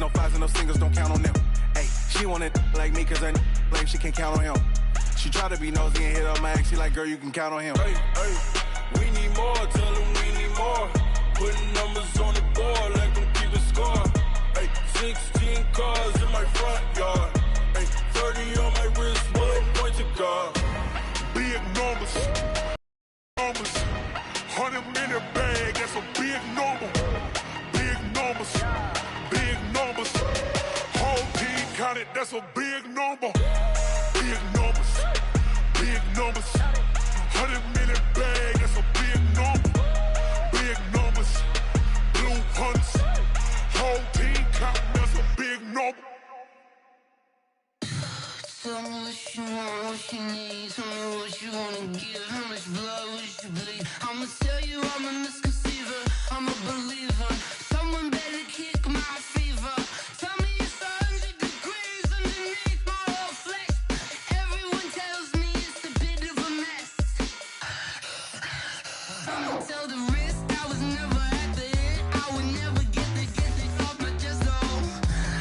no fives and no singles, don't count on them. Hey, she want it like me cause her lame, she can't count on him. She try to be nosy and hit up my ex, she like, girl, you can count on him. Hey, we need more, tell them we need more. Putting numbers on the board, let them keep the score. Hey, 16 cars in my front yard. Hey, 30 on my wrist, one point to God. Big numbers, 100 minute bag, that's a big number. Big numbers, big numbers. Whole team counted, that's a big number. Big numbers, big numbers. 100 minute bag, that's a big number. Big numbers, blue hunts. Whole team counting, that's a big number. Tell me what you want, what you need. Tell me what you wanna give. How much blood would you bleed? I'ma tell you I'm a misconceiver. I'm a believer. Someone better kick my fever. Tell me it's 100 degrees underneath my whole flesh. Everyone tells me it's a bit of a mess. I'ma tell the risk I was never at the end. I would never get the off my chest though.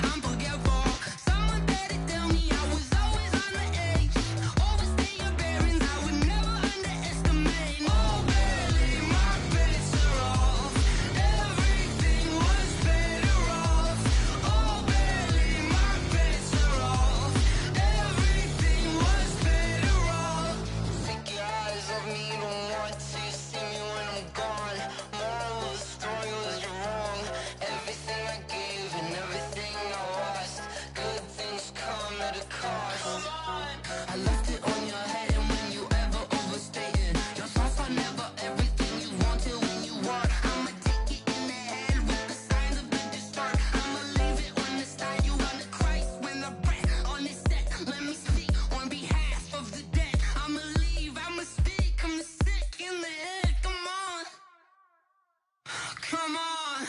I'm forgetful. Someone better tell me I was always on the edge. Overstay your bearings, I would never underestimate. Oh baby, my bets are off. Everything was better off. Oh baby, my bets are off. Everything was better off. Take your eyes off me, you don't want to see me when I'm gone. Moral of the story was you're wrong. Everything I gave and everything I lost. Good things come at a cost. I left it on your head and when you ever overstated. Your thoughts are never everything you wanted when you want. I'ma take it in the head with the signs of the distort. I'ma leave it on the side. You on the Christ when the breath on this set. Let me speak on behalf of the dead. I'ma leave, I'ma speak. I'm the sick in the head. Come on. Come on.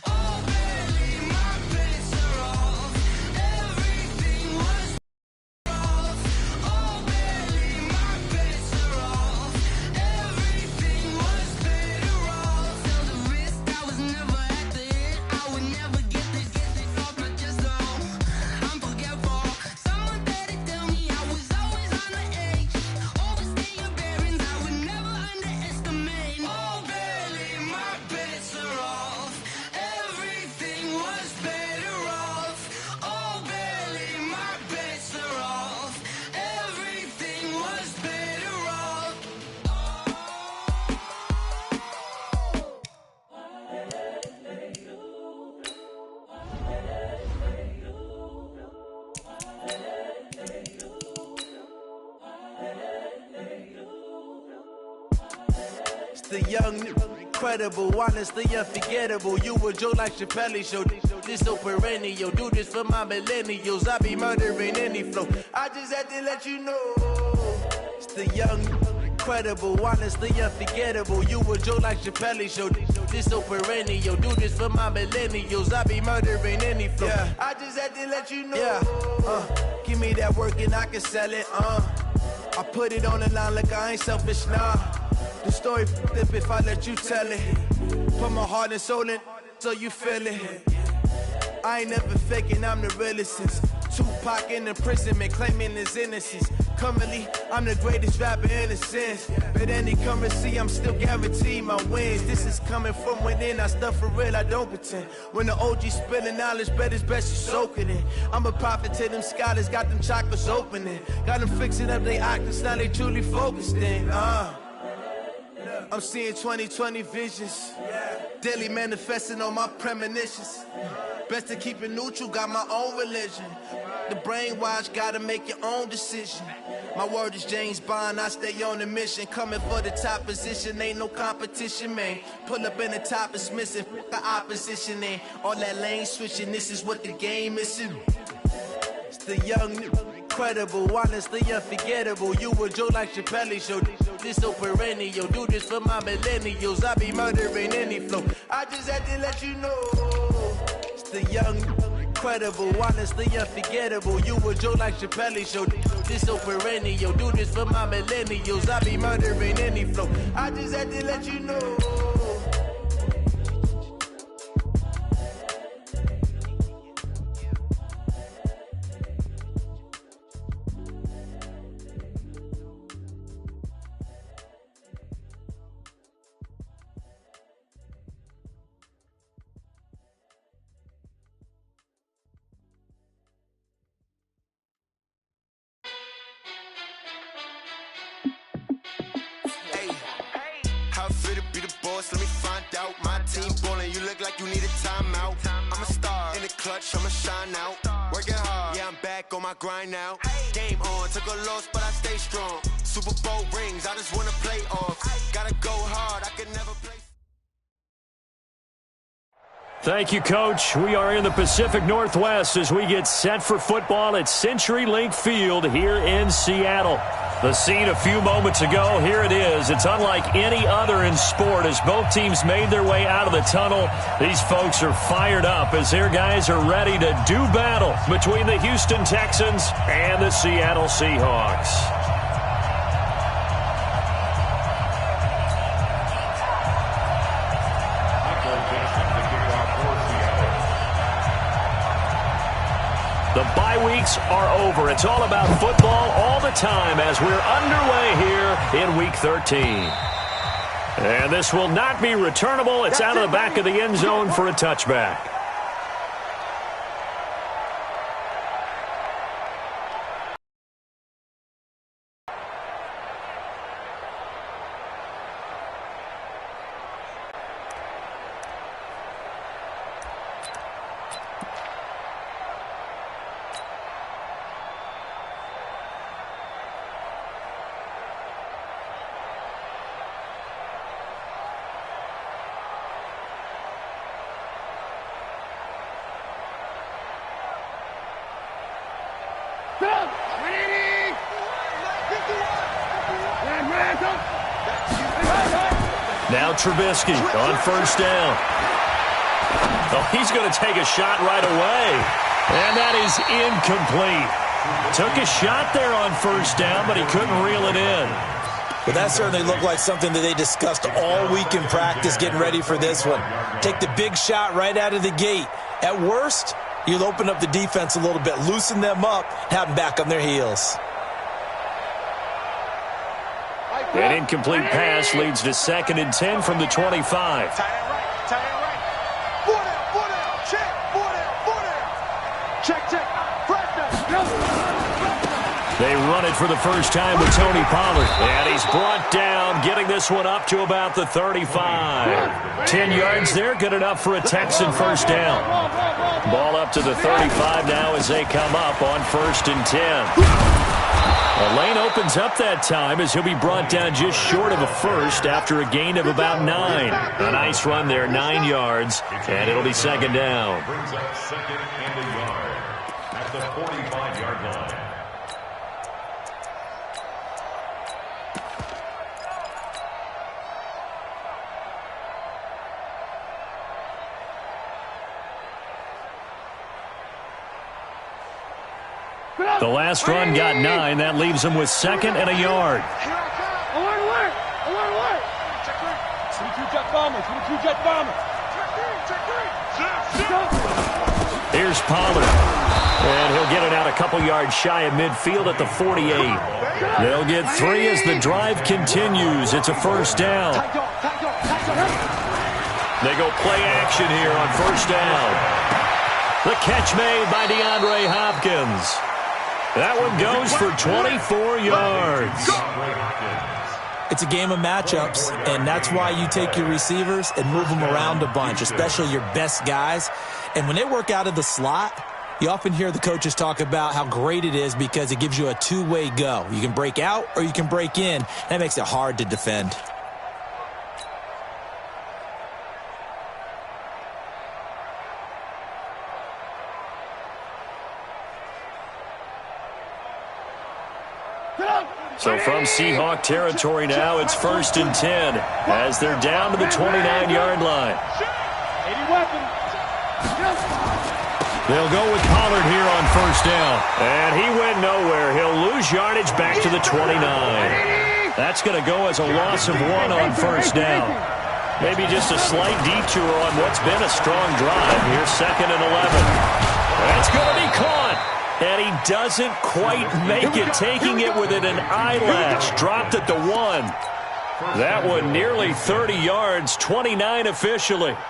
Oh baby, my bets are off. Everything was off. Oh baby, my bets are off. Everything was better off. Tell the risk I was never at the end. I would never get this off my chest though. I'm forgetful. Someone better tell me I was always on the edge. Overstay your bearings, I would never underestimate. Oh baby, my bets are off. Everything was better off. Oh baby, my bets are off. Everything was better off. It's the young, incredible, honestly unforgettable. You a joke like Chappelle show. This so perennial. Do this for my millennials. I be murdering any flow. I just had to let you know. It's the young, incredible, honestly unforgettable. You a joke like Chappelle show. This so perennial. Do this for my millennials. I be murdering any flow. Yeah. I just had to let you know. Yeah. Give me that work and I can sell it. I put it on the line like I ain't selfish, nah. The story flip if I let you tell it. Put my heart and soul in so you feel it. I ain't never faking, I'm the realest since Tupac in imprisonment, claiming his innocence. Currently, I'm the greatest rapper in a sense. But any currency, I'm still guaranteed my wins. This is coming from within, I stuff for real, I don't pretend. When the OG spilling knowledge, bet it's best you soak it in. I'm a prophet to them scholars, got them chakras opening. Got them fixing up they octaves, now they truly focused in. I'm seeing 2020 visions. Daily manifesting on my premonitions. Best to keep it neutral, got my own religion. The brainwash, gotta make your own decision. My word is James Bond, I stay on the mission. Coming for the top position, ain't no competition, man. Pull up in the top, it's missing, the opposition ain't. All that lane switching, this is what the game is. It's the young, incredible, honestly unforgettable. You a joke like Chappelle show. This so perennial. Do this for my millennials. I be murdering any flow. I just had to let you know. It's the young, incredible, honestly unforgettable. You a joke like Chappelle show. This so perennial. Do this for my millennials. I be murdering any flow. I just had to let you know. boss, let me find out. My team ballin', you look like you need a timeout. I'm a star in the clutch, I'ma shine out. Working hard, yeah, I'm back on my grind now. Game on, took a loss, but I stay strong. Super Bowl rings, I just wanna play off. Gotta go hard, I can never play. Thank you, Coach. We are in the Pacific Northwest as we get set for football at CenturyLink Field here in Seattle. The scene a few moments ago, here it is. It's unlike any other in sport as both teams made their way out of the tunnel. These folks are fired up as their guys are ready to do battle between the Houston Texans and the Seattle Seahawks. The bye weeks are over. It's all about football all the time as we're underway here in Week 13. And this will not be returnable. It's out of the back of the end zone for a touchback. Now Trubisky on first down. Oh, he's going to take a shot right away. And that is incomplete. Took a shot there on first down, but he couldn't reel it in. Well, that certainly looked like something that they discussed all week in practice getting ready for this one. Take the big shot right out of the gate. At worst, you'll open up the defense a little bit, loosen them up, have them back on their heels. An incomplete pass leads to 2nd and 10 from the 25. They run it for the first time with Tony Pollard. And he's brought down, getting this one up to about the 35. 10 yards there, good enough for a Texan first down. Ball up to the 35 now as they come up on 1st and 10. The lane opens up that time as he'll be brought down just short of a first after a gain of about 9. A nice run there, 9 yards, and it'll be 2nd down. Brings up 2nd and a yard at the 45-yard line. The last run got 9. That leaves him with 2nd and a yard. Alert! Check right. 22 jet bombers. 22 jet bombers. Here's Pollard. And he'll get it out a couple yards shy of midfield at the 48. They'll get 3 as the drive continues. It's a first down. They go play action here on first down. The catch made by DeAndre Hopkins. That one goes for 24 yards. It's a game of matchups, and that's why you take your receivers and move them around a bunch, especially your best guys. And when they work out of the slot, you often hear the coaches talk about how great it is because it gives you a two-way go. You can break out or you can break in. That makes it hard to defend. So from Seahawk territory now, it's 1st and 10 as they're down to the 29-yard line. They'll go with Pollard here on first down. And he went nowhere. He'll lose yardage back to the 29. That's going to go as a loss of 1 on first down. Maybe just a slight detour on what's been a strong drive. Here's 2nd and 11. That's going to be caught. And he doesn't quite make it, taking it within an eyelash. Dropped at the 1. That one nearly 30 yards, 29 officially. Watch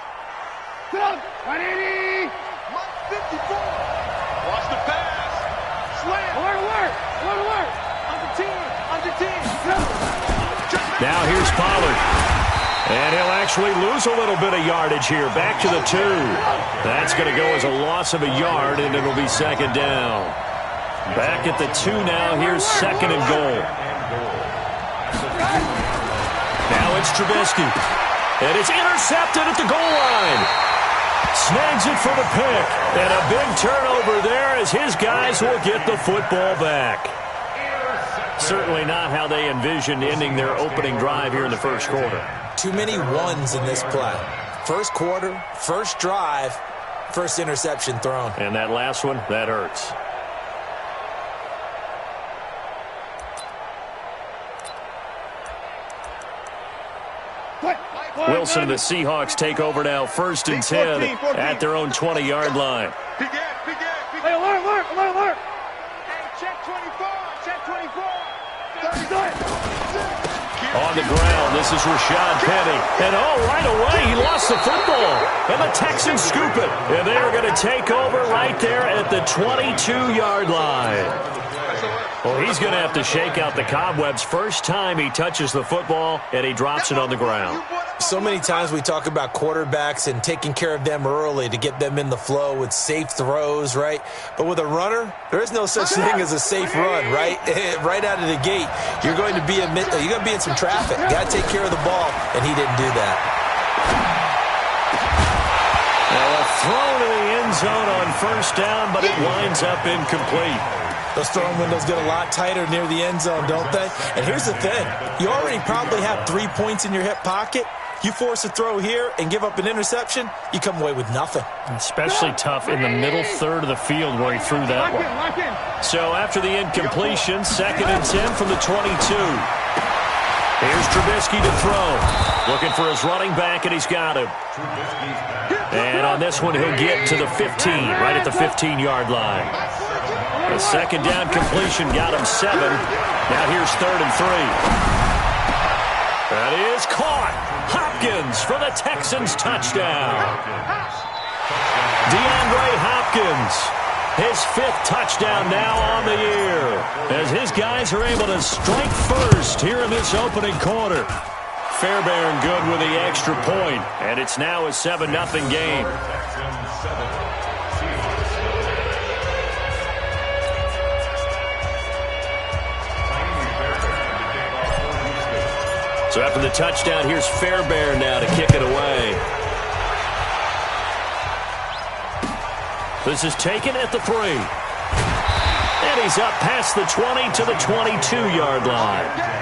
the pass. Slam. Alert. Under 10. Now here's Pollard. And he'll actually lose a little bit of yardage here. Back to the 2. That's going to go as a loss of a yard, and it'll be second down. Back at the 2 now. Here's second and goal. Now it's Trubisky. And it's intercepted at the goal line. Snags it for the pick. And a big turnover there as his guys will get the football back. Certainly not how they envisioned ending their opening drive here in the first quarter. Too many ones in this play. First quarter, first drive, first interception thrown. And that last one, that hurts. Wilson and the Seahawks take over now, 1st and 10 at their own 20-yard line. Hey, alert! Hey, check 24, check 24. On the ground, this is Rashad Penny. And right away, he lost the football. And the Texans scoop it. And they are going to take over right there at the 22-yard line. Well, he's going to have to shake out the cobwebs first time he touches the football, and he drops it on the ground. So many times we talk about quarterbacks and taking care of them early to get them in the flow with safe throws, right? But with a runner, there is no such thing as a safe run, right? Right out of the gate, you're going to be in some traffic. Got to take care of the ball, and he didn't do that. Now a throw to the end zone on first down, but it winds up incomplete. Those throwing windows get a lot tighter near the end zone, don't they? And here's the thing. You already probably have 3 points in your hip pocket. You force a throw here and give up an interception, you come away with nothing. Especially tough in the middle third of the field where he threw that one. So after the incompletion, 2nd and 10 from the 22. Here's Trubisky to throw. Looking for his running back, and he's got him. And on this one, he'll get to the 15, right at the 15-yard line. The second down completion got him 7. Now here's 3rd and 3. That is caught. Hopkins for the Texans touchdown. DeAndre Hopkins, his 5th touchdown now on the year, as his guys are able to strike first here in this opening quarter. Fairbairn good with the extra point, and it's now a 7-0 game. So after the touchdown, here's Fairbairn now to kick it away. This is taken at the 3. And he's up past the 20 to the 22-yard line.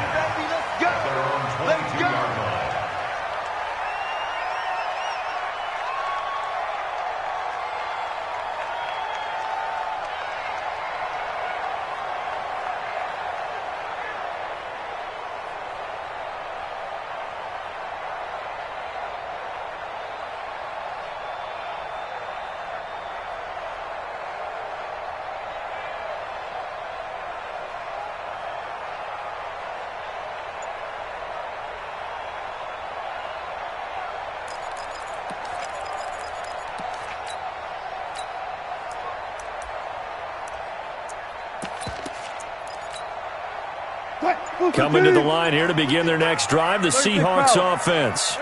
Coming to the line here to begin their next drive, the Seahawks offense.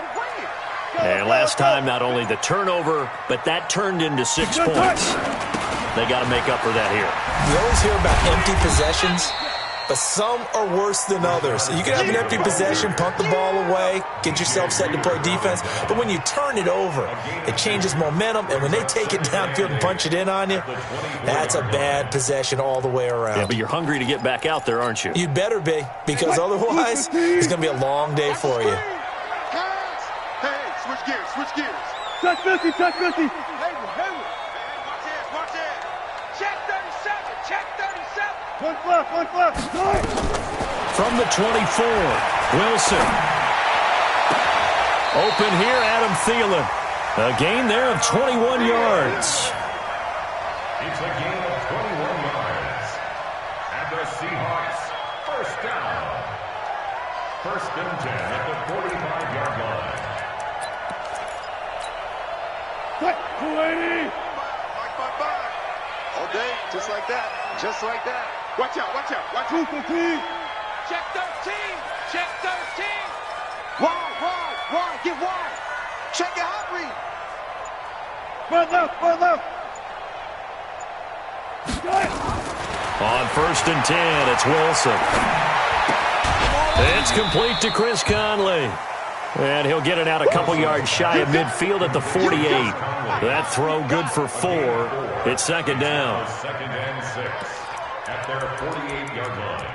And last time, not only the turnover, but that turned into 6 points. They got to make up for that here. You always hear about empty possessions, but some are worse than others. You can have an empty possession, punt the ball away, get yourself set to play defense, but when you turn it over, it changes momentum, and when they take it downfield and punch it in on you, that's a bad possession all the way around. Yeah, but you're hungry to get back out there, aren't you? You better be, because otherwise, it's going to be a long day for you. Hey, switch gears. Touch 50. Hayward. Watch this. Check 37. One fluff. From the 24, Wilson. Open here, Adam Thielen. A gain there of 21 yards. It's a gain of 21 yards. And the Seahawks, first down. 1st and 10 at the 45-yard line. Quick, 280. All day, just like that. Watch out. 215. Check 13. Wide, get wide. Check your hot read. Run left. On 1st and 10, it's Wilson. It's complete to Chris Conley. And he'll get it out a couple yards shy of midfield at the 48. That throw good for 4. It's 2nd down. 2nd and 6 at their 48-yard line.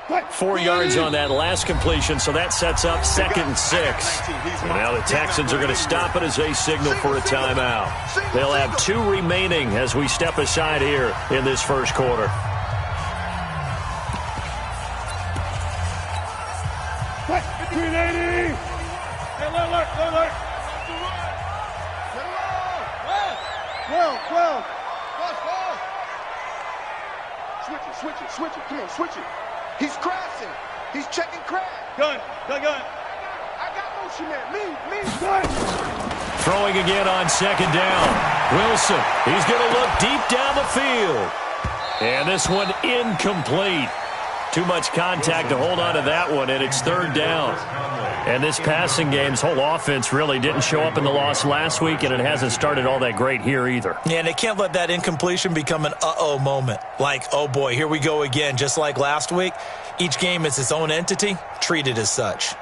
What? 4 yards on that last completion, so that sets up 2nd and 6. And now the Texans are going to stop it as they signal for a timeout. They'll have 2 remaining as we step aside here in this first quarter. Between 80. Hey, alert. 12. Switch it. Come on, switch it. He's crashing. He's checking crash. Gun. I got motion man. Me. Gun. Throwing again on 2nd down. Wilson, he's going to look deep down the field. And this one incomplete. Too much contact to hold on to that one, and it's 3rd down. And this passing game's whole offense really didn't show up in the loss last week, and it hasn't started all that great here either. Yeah, and they can't let that incompletion become an uh-oh moment. Like, oh boy, here we go again, just like last week. Each game is its own entity, treat it as such.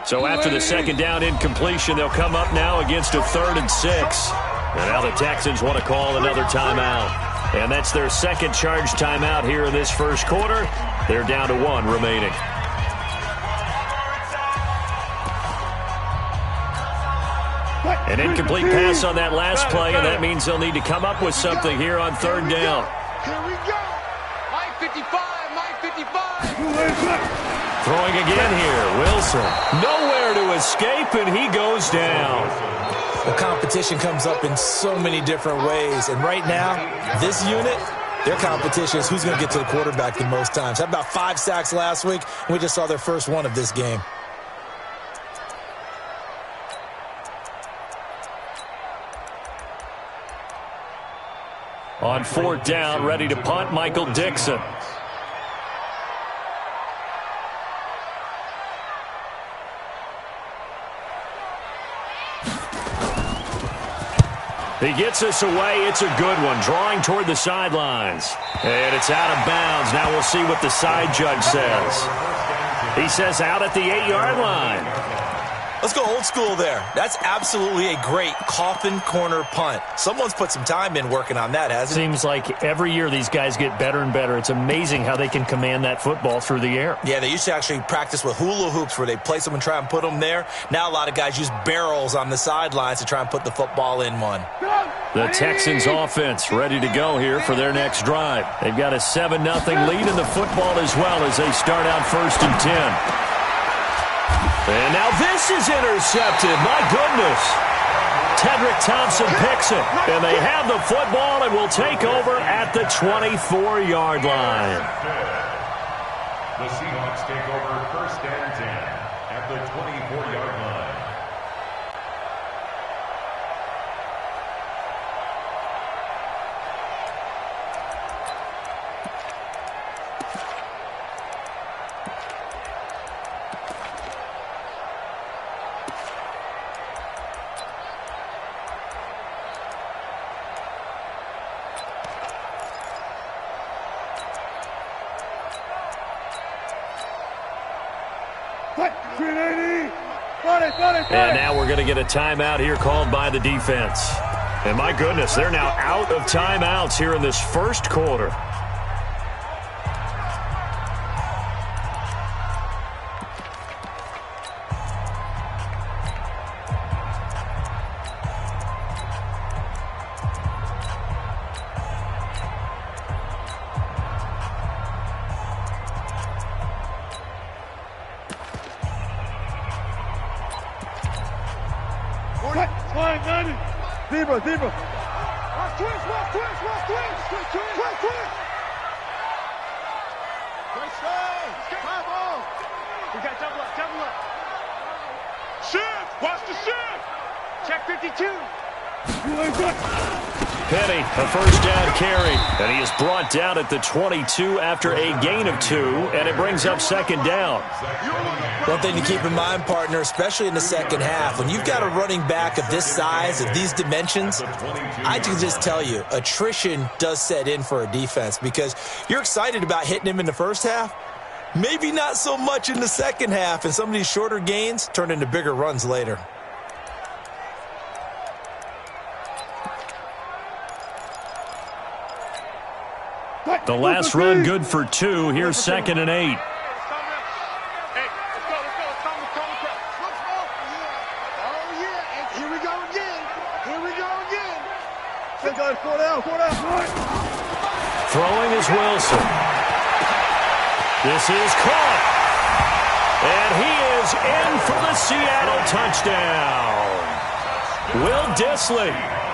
So after the 2nd down incompletion, they'll come up now against a 3rd and 6. And now the Texans want to call another timeout. And that's their 2nd charge timeout here in this first quarter. They're down to 1 remaining. An incomplete pass on that last play, and that means they'll need to come up with something here on 3rd down. Here we go. Mike 55. Throwing again here, Wilson. Nowhere to escape, and he goes down. The competition comes up in so many different ways, and right now, this unit, their competition is who's going to get to the quarterback the most times. Had about 5 sacks last week, and we just saw their first one of this game. On 4th down, ready to punt, Michael Dixon. He gets us away. It's a good one. Drawing toward the sidelines. And it's out of bounds. Now we'll see what the side judge says. He says out at the 8-yard line. Let's go old school there. That's absolutely a great coffin corner punt. Someone's put some time in working on that, hasn't it? Seems like every year these guys get better and better. It's amazing how they can command that football through the air. Yeah, they used to actually practice with hula hoops where they place them and try and put them there. Now a lot of guys use barrels on the sidelines to try and put the football in one. The Texans offense ready to go here for their next drive. They've got a 7-0 lead in the football as well as they start out 1st and 10. And now this is intercepted. My goodness. Tedrick Thompson picks it. And they have the football and will take over at the 24-yard line. The Seahawks take over 1st and 10 at the 24-yard line. And now we're going to get a timeout here called by the defense. And my goodness, they're now out of timeouts here in this first quarter. Fine, 90. Zebra. Watch twist. Great stay. Five ball. We got double up. Shift. Watch the shift. Check 52. Penny, a first down carry, and he is brought down at the 22 after a gain of 2, and it brings up second down. One thing to keep in mind, partner, especially in the second half, when you've got a running back of this size, of these dimensions, I can just tell you, attrition does set in for a defense because you're excited about hitting him in the first half, maybe not so much in the second half, and some of these shorter gains turn into bigger runs later. The last run good for 2. Here's 2nd and 8. Hey, let's go. Oh, yeah. Here we go again. Four down. Throwing is Wilson. This is caught. And he is in for the Seattle touchdown. Will Dissly,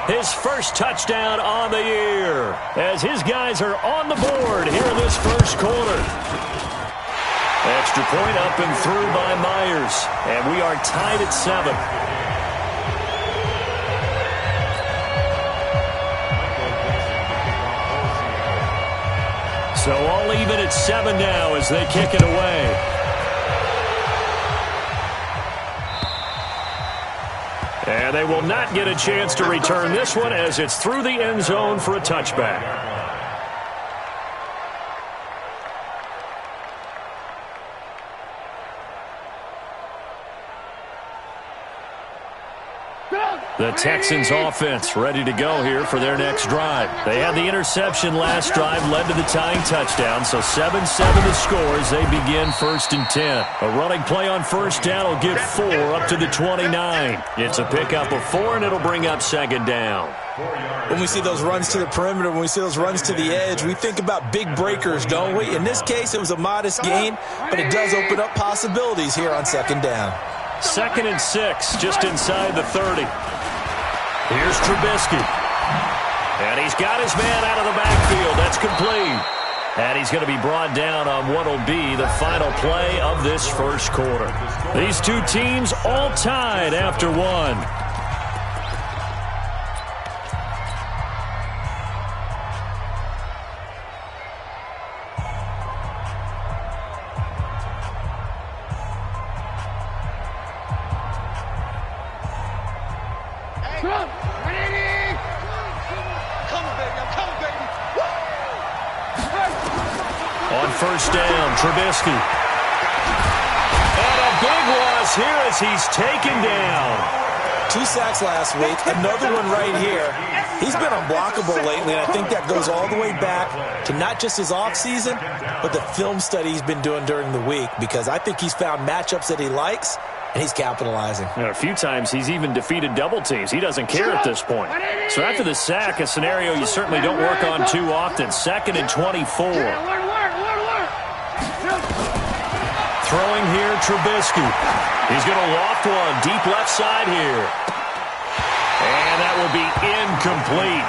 his first touchdown on the year, as his guys are on the board here in this first quarter. Extra point up and through by Myers, and we are tied at 7. So all even at 7 now as they kick it away. And they will not get a chance to return this one as it's through the end zone for a touchback. The Texans offense ready to go here for their next drive. They had the interception last drive, led to the tying touchdown, so 7-7 the score as they begin 1st and 10. A running play on first down will get 4 up to the 29. It's a pickup of 4, and it'll bring up 2nd down. When we see those runs to the perimeter, when we see those runs to the edge, we think about big breakers, don't we? In this case, it was a modest gain, but it does open up possibilities here on 2nd down. 2nd and 6, just inside the 30. Here's Trubisky. And he's got his man out of the backfield. That's complete. And he's going to be brought down on what will be the final play of this first quarter. These two teams all tied after 1. First down, Trubisky. And a big loss here as he's taken down. 2 sacks last week, another one right here. He's been unblockable lately, and I think that goes all the way back to not just his offseason, but the film study he's been doing during the week, because I think he's found matchups that he likes, and he's capitalizing. A few times he's even defeated double teams. He doesn't care at this point. So after the sack, a scenario you certainly don't work on too often. 2nd and 24. Throwing here, Trubisky. He's going to loft one deep left side here. And that will be incomplete.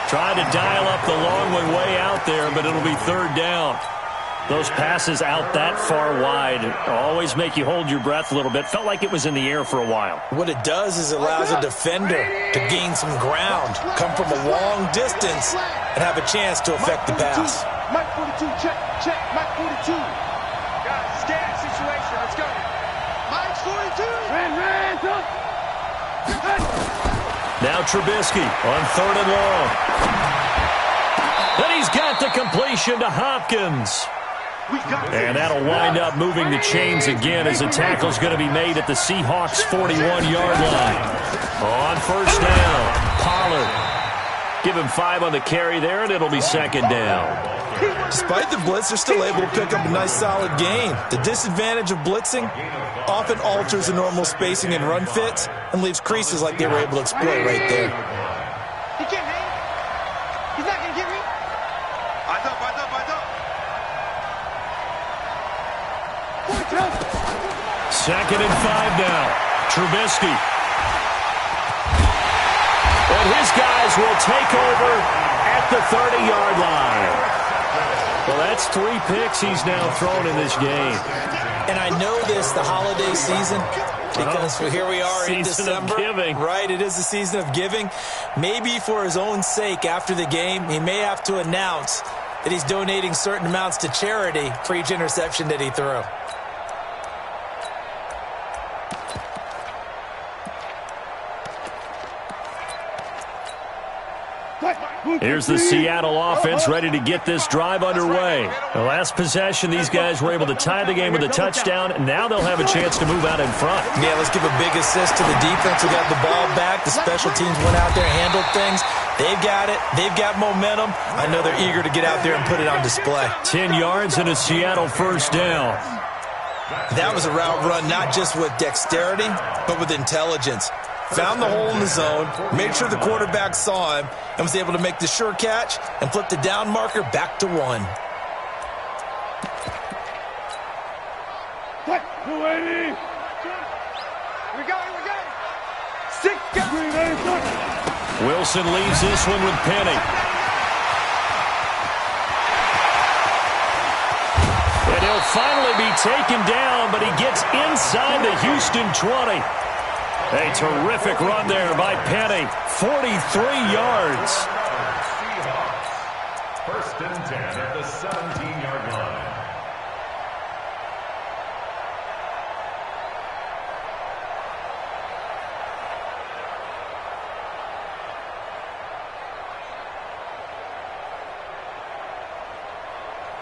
Tried to dial up the long one way out there, but it'll be 3rd down. Those passes out that far wide always make you hold your breath a little bit. Felt like it was in the air for a while. What it does is it allows a defender to gain some ground, come from a long distance, and have a chance to affect the pass. Mike 42, check, Mike 42. Scan situation, let's go. Mike 42. Now Trubisky on 3rd and long. Then he's got the completion to Hopkins. And that'll wind up moving the chains again as the tackle's going to be made at the Seahawks' 41-yard line. On first down, Pollard. Give him 5 on the carry there, and it'll be 2nd down. Despite the blitz, they're still able to pick up a nice solid gain. The disadvantage of blitzing often alters the normal spacing and run fits and leaves creases like they were able to exploit right there. He can't hang. He's not going to get me. Eyes up. 2nd and 5 now. Trubisky. his guys will take over at the 30-yard line. Well, that's 3 picks he's now thrown in this game. And I know this, the holiday season, because here we are in December. Season of giving. Right, it is the season of giving. Maybe for his own sake, after the game, he may have to announce that he's donating certain amounts to charity for each interception that he threw. Here's the Seattle offense ready to get this drive underway. The last possession, these guys were able to tie the game with a touchdown, and now they'll have a chance to move out in front. Yeah, let's give a big assist to the defense who got the ball back. The special teams went out there, handled things. They've got it. They've got momentum. I know they're eager to get out there and put it on display. 10 yards and a Seattle first down. That was a route run not just with dexterity, but with intelligence. Found the hole in the zone, made sure the quarterback saw him, and was able to make the sure catch and flip the down marker back to 1. 280. We got it. 6 Wilson leaves this one with Penny. And he'll finally be taken down, but he gets inside the Houston 20. A terrific run there by Penny. 43 yards. Seahawks. First and 10 at the 17-yard line.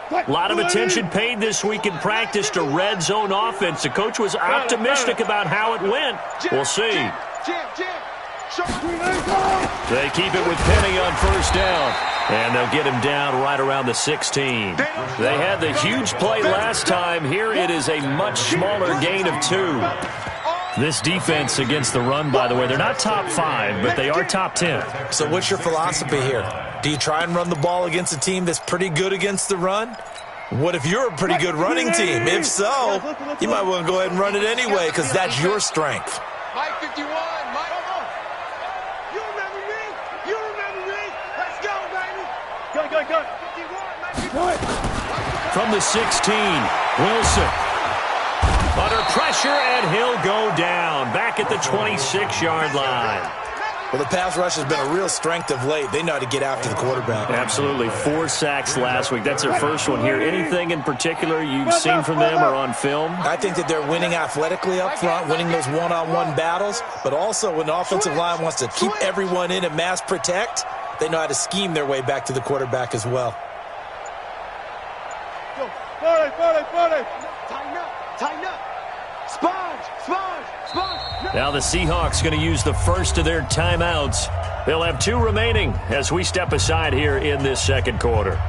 A lot of attention paid this week in practice to red zone offense. The coach was optimistic about how it went. We'll see. They keep it with Penny on first down. And they'll get him down right around the 16. They had the huge play last time. Here it is a much smaller gain of 2. This defense against the run, by the way, they're not top 5, but they are top 10. So what's your philosophy here? Do you try and run the ball against a team that's pretty good against the run? What if you're a pretty good running team? If so, you might want to go ahead and run it anyway because that's your strength. Mike 51, Mike. You remember me? You remember me? Let's go, baby. Go. 51, Mike 51. From the 16, Wilson. Under pressure, and he'll go down. Back at the 26-yard line. Well, the pass rush has been a real strength of late. They know how to get after the quarterback. Absolutely. 4 sacks last week. That's their first one here. Anything in particular you've seen from them or on film? I think that they're winning athletically up front, winning those one-on-one battles, but also when the offensive line wants to keep everyone in and mass protect, they know how to scheme their way back to the quarterback as well. Tighten up. Sponge. Now the Seahawks going to use the first of their timeouts. They'll have 2 remaining as we step aside here in this second quarter.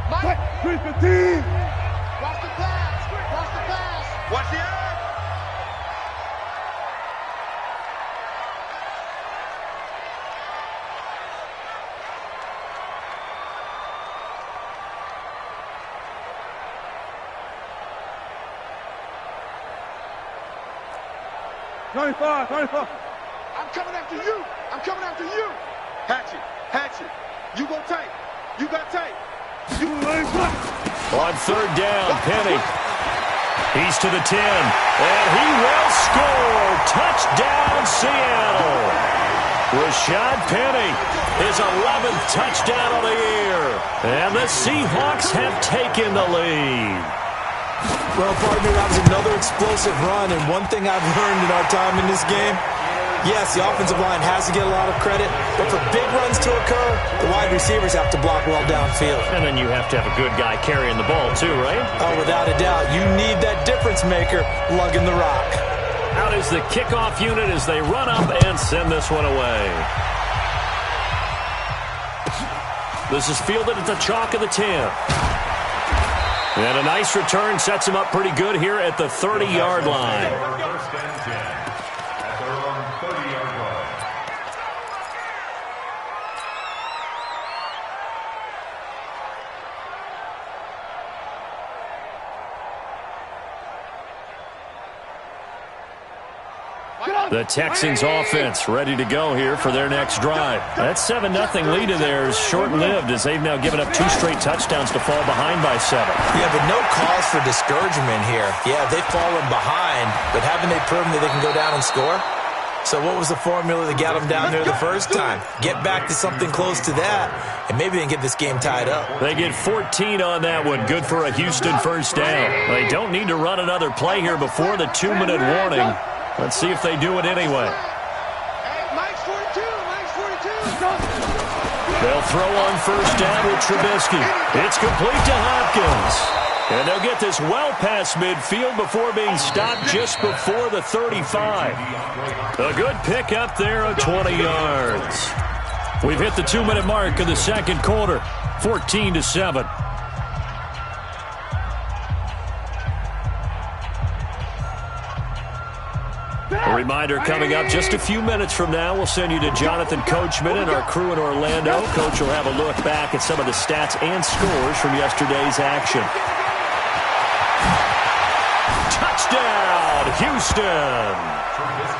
Mike. 315. Watch the pass. Watch the air. I'm coming after you. Hatchet. You go tight. You got tight. On third down, Penny. He's to the 10. And he will score. Touchdown, Seattle. Rashad Penny, his 11th touchdown of the year. And the Seahawks have taken the lead. Well, partner, that was another explosive run, and one thing I've learned in our time in this game, yes, the offensive line has to get a lot of credit, but for big runs to occur, the wide receivers have to block well downfield. And then you have to have a good guy carrying the ball too, right? Oh, without a doubt. You need that difference maker lugging the rock. Out is the kickoff unit as they run up and send this one away. This is fielded at the chalk of the 10. And a nice return sets him up pretty good here at the 30-yard line. First and 10 at their own 30-yard line. The Texans offense ready to go here for their next drive. That 7-0 lead of theirs short-lived as they've now given up 2 straight touchdowns to fall behind by 7. Yeah, but no cause for discouragement here. Yeah, they've fallen behind, but haven't they proven that they can go down and score? So what was the formula that got them down there the first time? Get back to something close to that, and maybe they can get this game tied up. They get 14 on that one. Good for a Houston first down. They don't need to run another play here before the 2-minute warning. Let's see if they do it anyway. Mike's 42. Mike's 42. They'll throw on first down with Trubisky. It's complete to Hopkins. And they'll get this well past midfield before being stopped just before the 35. A good pick up there of 20 yards. We've hit the 2-minute mark of the second quarter, 14-7. A reminder coming up just a few minutes from now, we'll send you to Jonathan Coachman and our crew in Orlando. Coach will have a look back at some of the stats and scores from yesterday's action. Touchdown, Houston!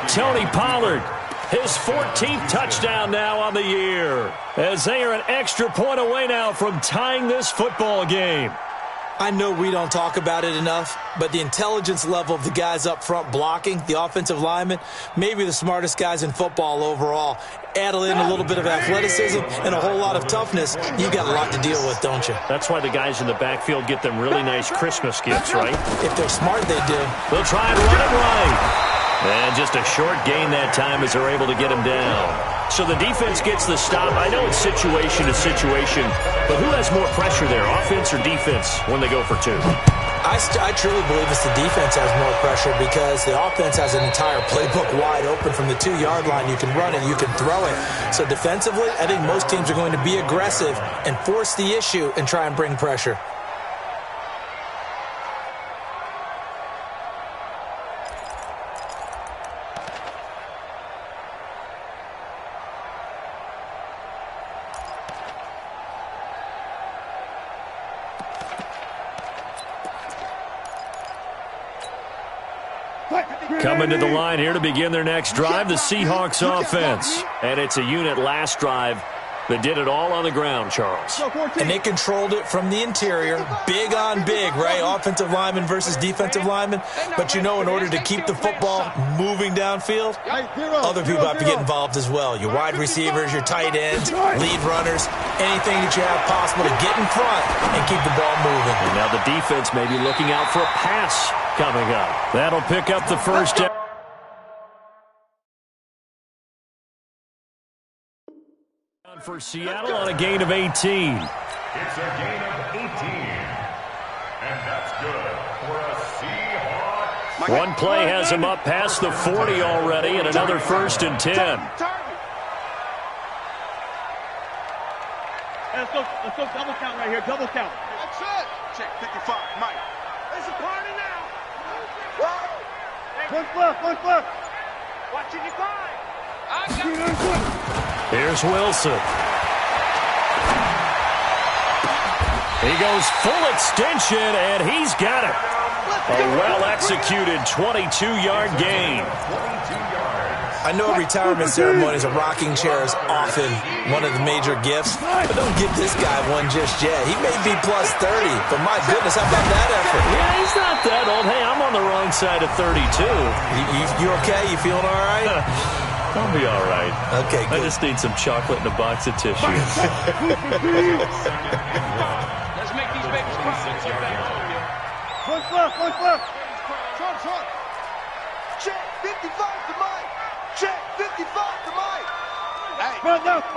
Tony Pollard, his 14th touchdown now on the year, as they are an extra point away now from tying this football game. I know we don't talk about it enough, but the intelligence level of the guys up front blocking, the offensive linemen, maybe the smartest guys in football overall. Add in a little bit of athleticism and a whole lot of toughness, you got a lot to deal with, don't you? That's why the guys in the backfield get them really nice Christmas gifts, right? If they're smart, they do. They'll try and run it right. And just a short gain that time as they're able to get him down. So the defense gets the stop. I know it's situation to situation, but who has more pressure there, offense or defense, when they go for 2? I truly believe it's the defense has more pressure because the offense has an entire playbook wide open from the 2-yard line. You can run it, you can throw it. So defensively, I think most teams are going to be aggressive and force the issue and try and bring pressure. Coming to the line here to begin their next drive, the Seahawks offense. And it's a unit last drive that did it all on the ground, Charles. And they controlled it from the interior, big on big, right? Offensive lineman versus defensive lineman. But you know, in order to keep the football moving downfield, other people have to get involved as well. Your wide receivers, your tight ends, lead runners, anything that you have possible to get in front and keep the ball moving. And now the defense may be looking out for a pass coming up. That'll pick up the first down. For Seattle on a gain of 18. It's a gain of 18. And that's good for a Seahawks. One play has him up past the 40 already, and another 1st and 10. Let's go double count right here, double count. That's it. Check 55, Mike. It's a party now. One flip. Watching you grind. Here's Wilson. He goes full extension, and he's got it. A well-executed 22-yard gain. I know retirement ceremonies, a rocking chair is often one of the major gifts, but don't give this guy one just yet. He may be plus 30, but my goodness, how about that effort? Yeah, he's not that old. Hey, I'm on the wrong side of 32. You okay? You feeling all right? I'll be all right. Okay, good. I just need some chocolate and a box of tissue. Let's make these babies cry. One flip. Trump. Check 55 to Mike. Check 55 to Mike. Hey. Run left.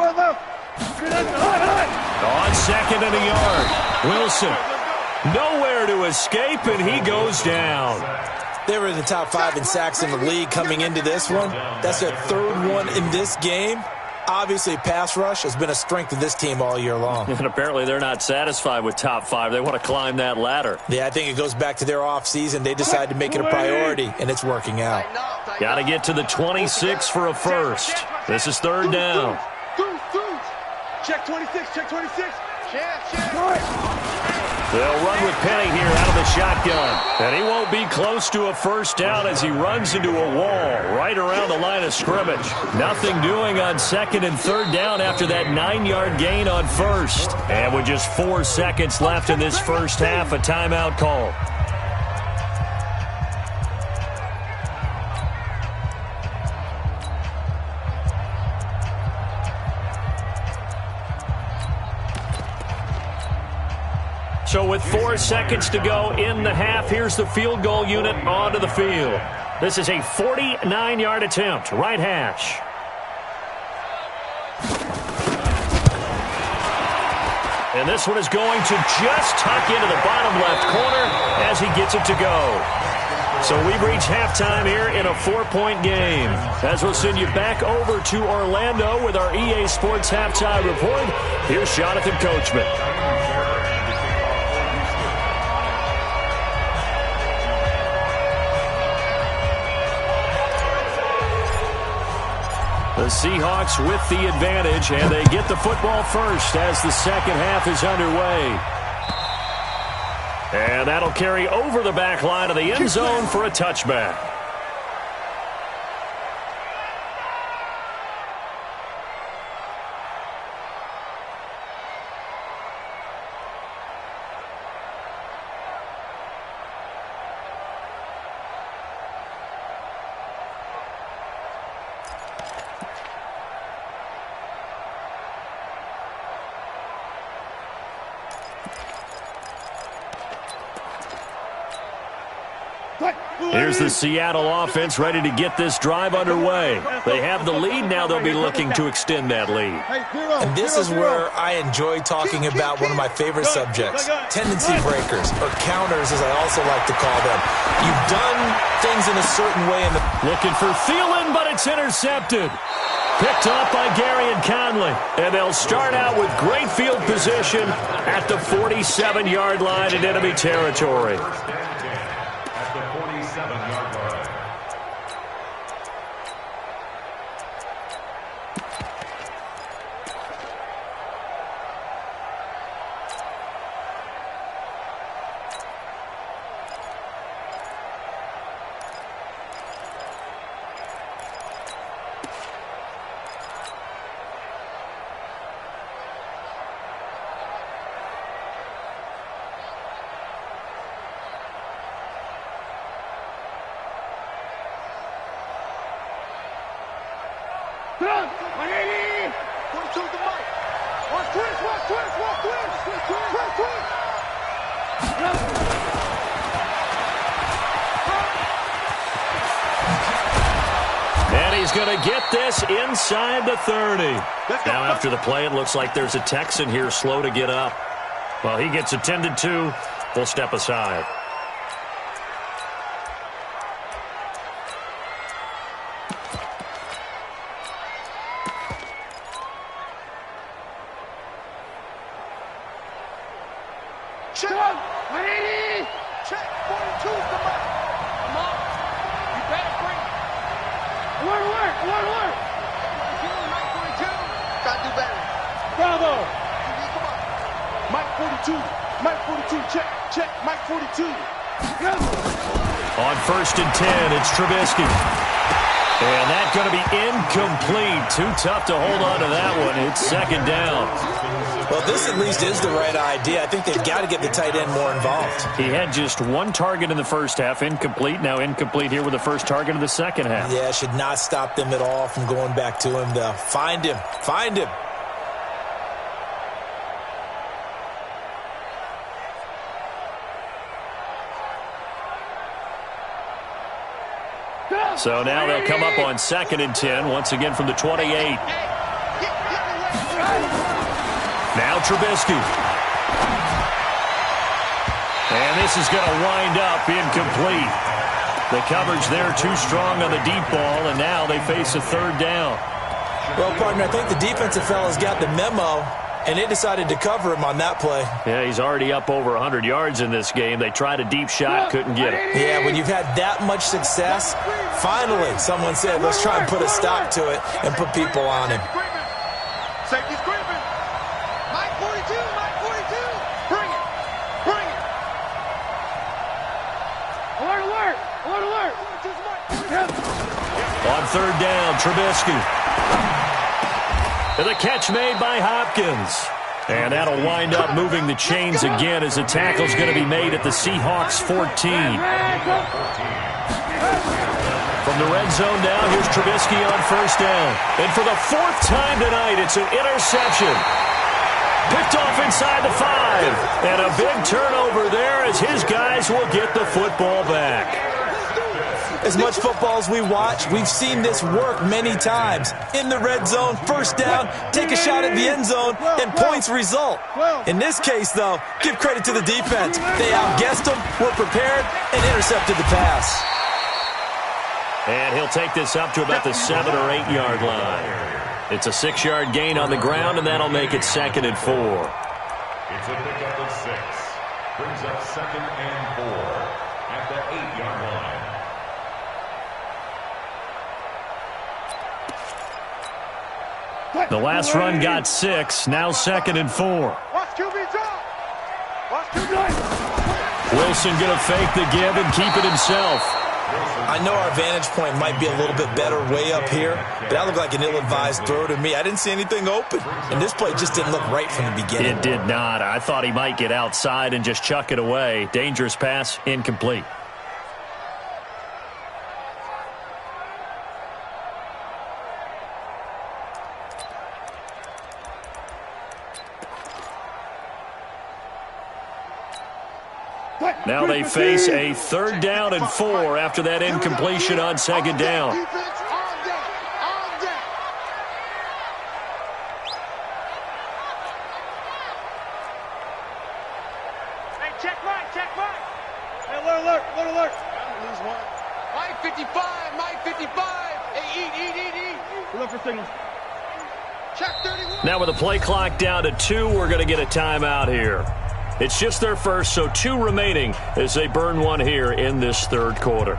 On 2nd and a yard. Wilson nowhere to escape, and he goes down. They were in the top 5 in sacks in the league coming into this one. That's their 3rd one in this game. Obviously, pass rush has been a strength of this team all year long. And apparently they're not satisfied with top 5. They want to climb that ladder. Yeah, I think it goes back to their offseason. They decided to make it a priority, and it's working out. Got to get to the 26 for a first. This is 3rd down. Check 26. Check. They'll run with Penny here out of the shotgun. And he won't be close to a first down as he runs into a wall right around the line of scrimmage. Nothing doing on second and third down after that 9-yard gain on first. And with just 4 seconds left in this first half, a timeout call. So with 4 seconds to go in the half, here's the field goal unit onto the field. This is a 49-yard attempt, right hash. And this one is going to just tuck into the bottom left corner as he gets it to go. So we've reached halftime here in a 4-point game. As we'll send you back over to Orlando with our EA Sports Halftime Report, here's Jonathan Coachman. The Seahawks with the advantage, and they get the football first as the second half is underway. And that'll carry over the back line of the end zone for a touchback. Here's the Seattle offense ready to get this drive underway. They have the lead. Now they'll be looking to extend that lead. And this is where I enjoy talking about one of my favorite subjects, tendency breakers, or counters as I also like to call them. You've done things in a certain way. Looking for Thielen, but it's intercepted. Picked up by Gary and Conley. And they'll start out with great field position at the 47-yard line in enemy territory. And he's going to get this inside the 30. Now after the play, it looks like there's a Texan here slow to get up. Well, he gets attended to. They'll step aside. Check. 180. Check. 42. Come on. Come on. You better bring it. Alert. Mike 42. Gotta do better. Bravo. Come on. Mike 42. Mike 42. Check. Mike 42. On 1st and 10, it's Trubisky. And that's going to be incomplete. Too tough to hold on to that one. It's 2nd down. Well, this at least is the right idea. I think they've got to get the tight end more involved. He had just 1 target in the first half, incomplete. Now incomplete here with the first target of the second half. Yeah, should not stop them at all from going back to him, though. Find him. So now they'll come up on 2nd and 10, once again from the 28. Now Trubisky. And this is going to wind up incomplete. The coverage there too strong on the deep ball, and now they face a 3rd down. Well, partner, I think the defensive fellas got the memo, and they decided to cover him on that play. Yeah, he's already up over 100 yards in this game. They tried a deep shot, couldn't get it. Yeah, when you've had that much success, finally someone said, let's try and put a stop to it and put people on him. Safety's creeping. Mike 42. Bring it. third down. Trubisky. And the catch made by Hopkins. And that'll wind up moving the chains again as the tackle's going to be made at the Seahawks 14. From the red zone now, here's Trubisky on first down. And for the fourth time tonight, it's an interception. Picked off inside the 5. And a big turnover there as his guys will get the football back. As much football as we watch, we've seen this work many times. In the red zone, first down, take a shot at the end zone, and points result. In this case, though, give credit to the defense. They outguessed them, were prepared, and intercepted the pass. And he'll take this up to about the 7 or 8 yard line. It's a 6-yard gain on the ground, and that'll make it 2nd and 4. It's a pickup of 6. Brings up 2nd and 4 at the 8-yard line. The last run got 6. Now 2nd and 4. Watch QB drop. Watch QB drop. Wilson going to fake the give and keep it himself. I know our vantage point might be a little bit better way up here, but that looked like an ill-advised throw to me. I didn't see anything open, and this play just didn't look right from the beginning. It did not. I thought he might get outside and just chuck it away. Dangerous pass, incomplete. Now they face a 3rd down and 4 after that incompletion on 2nd down. Hey, check right. Hey, alert. Lose one. Mike 55. Hey, eat. Look for signals. Check 31. Now with the play clock down to 2, we're going to get a timeout here. It's just their first, so 2 remaining as they burn one here in this 3rd quarter.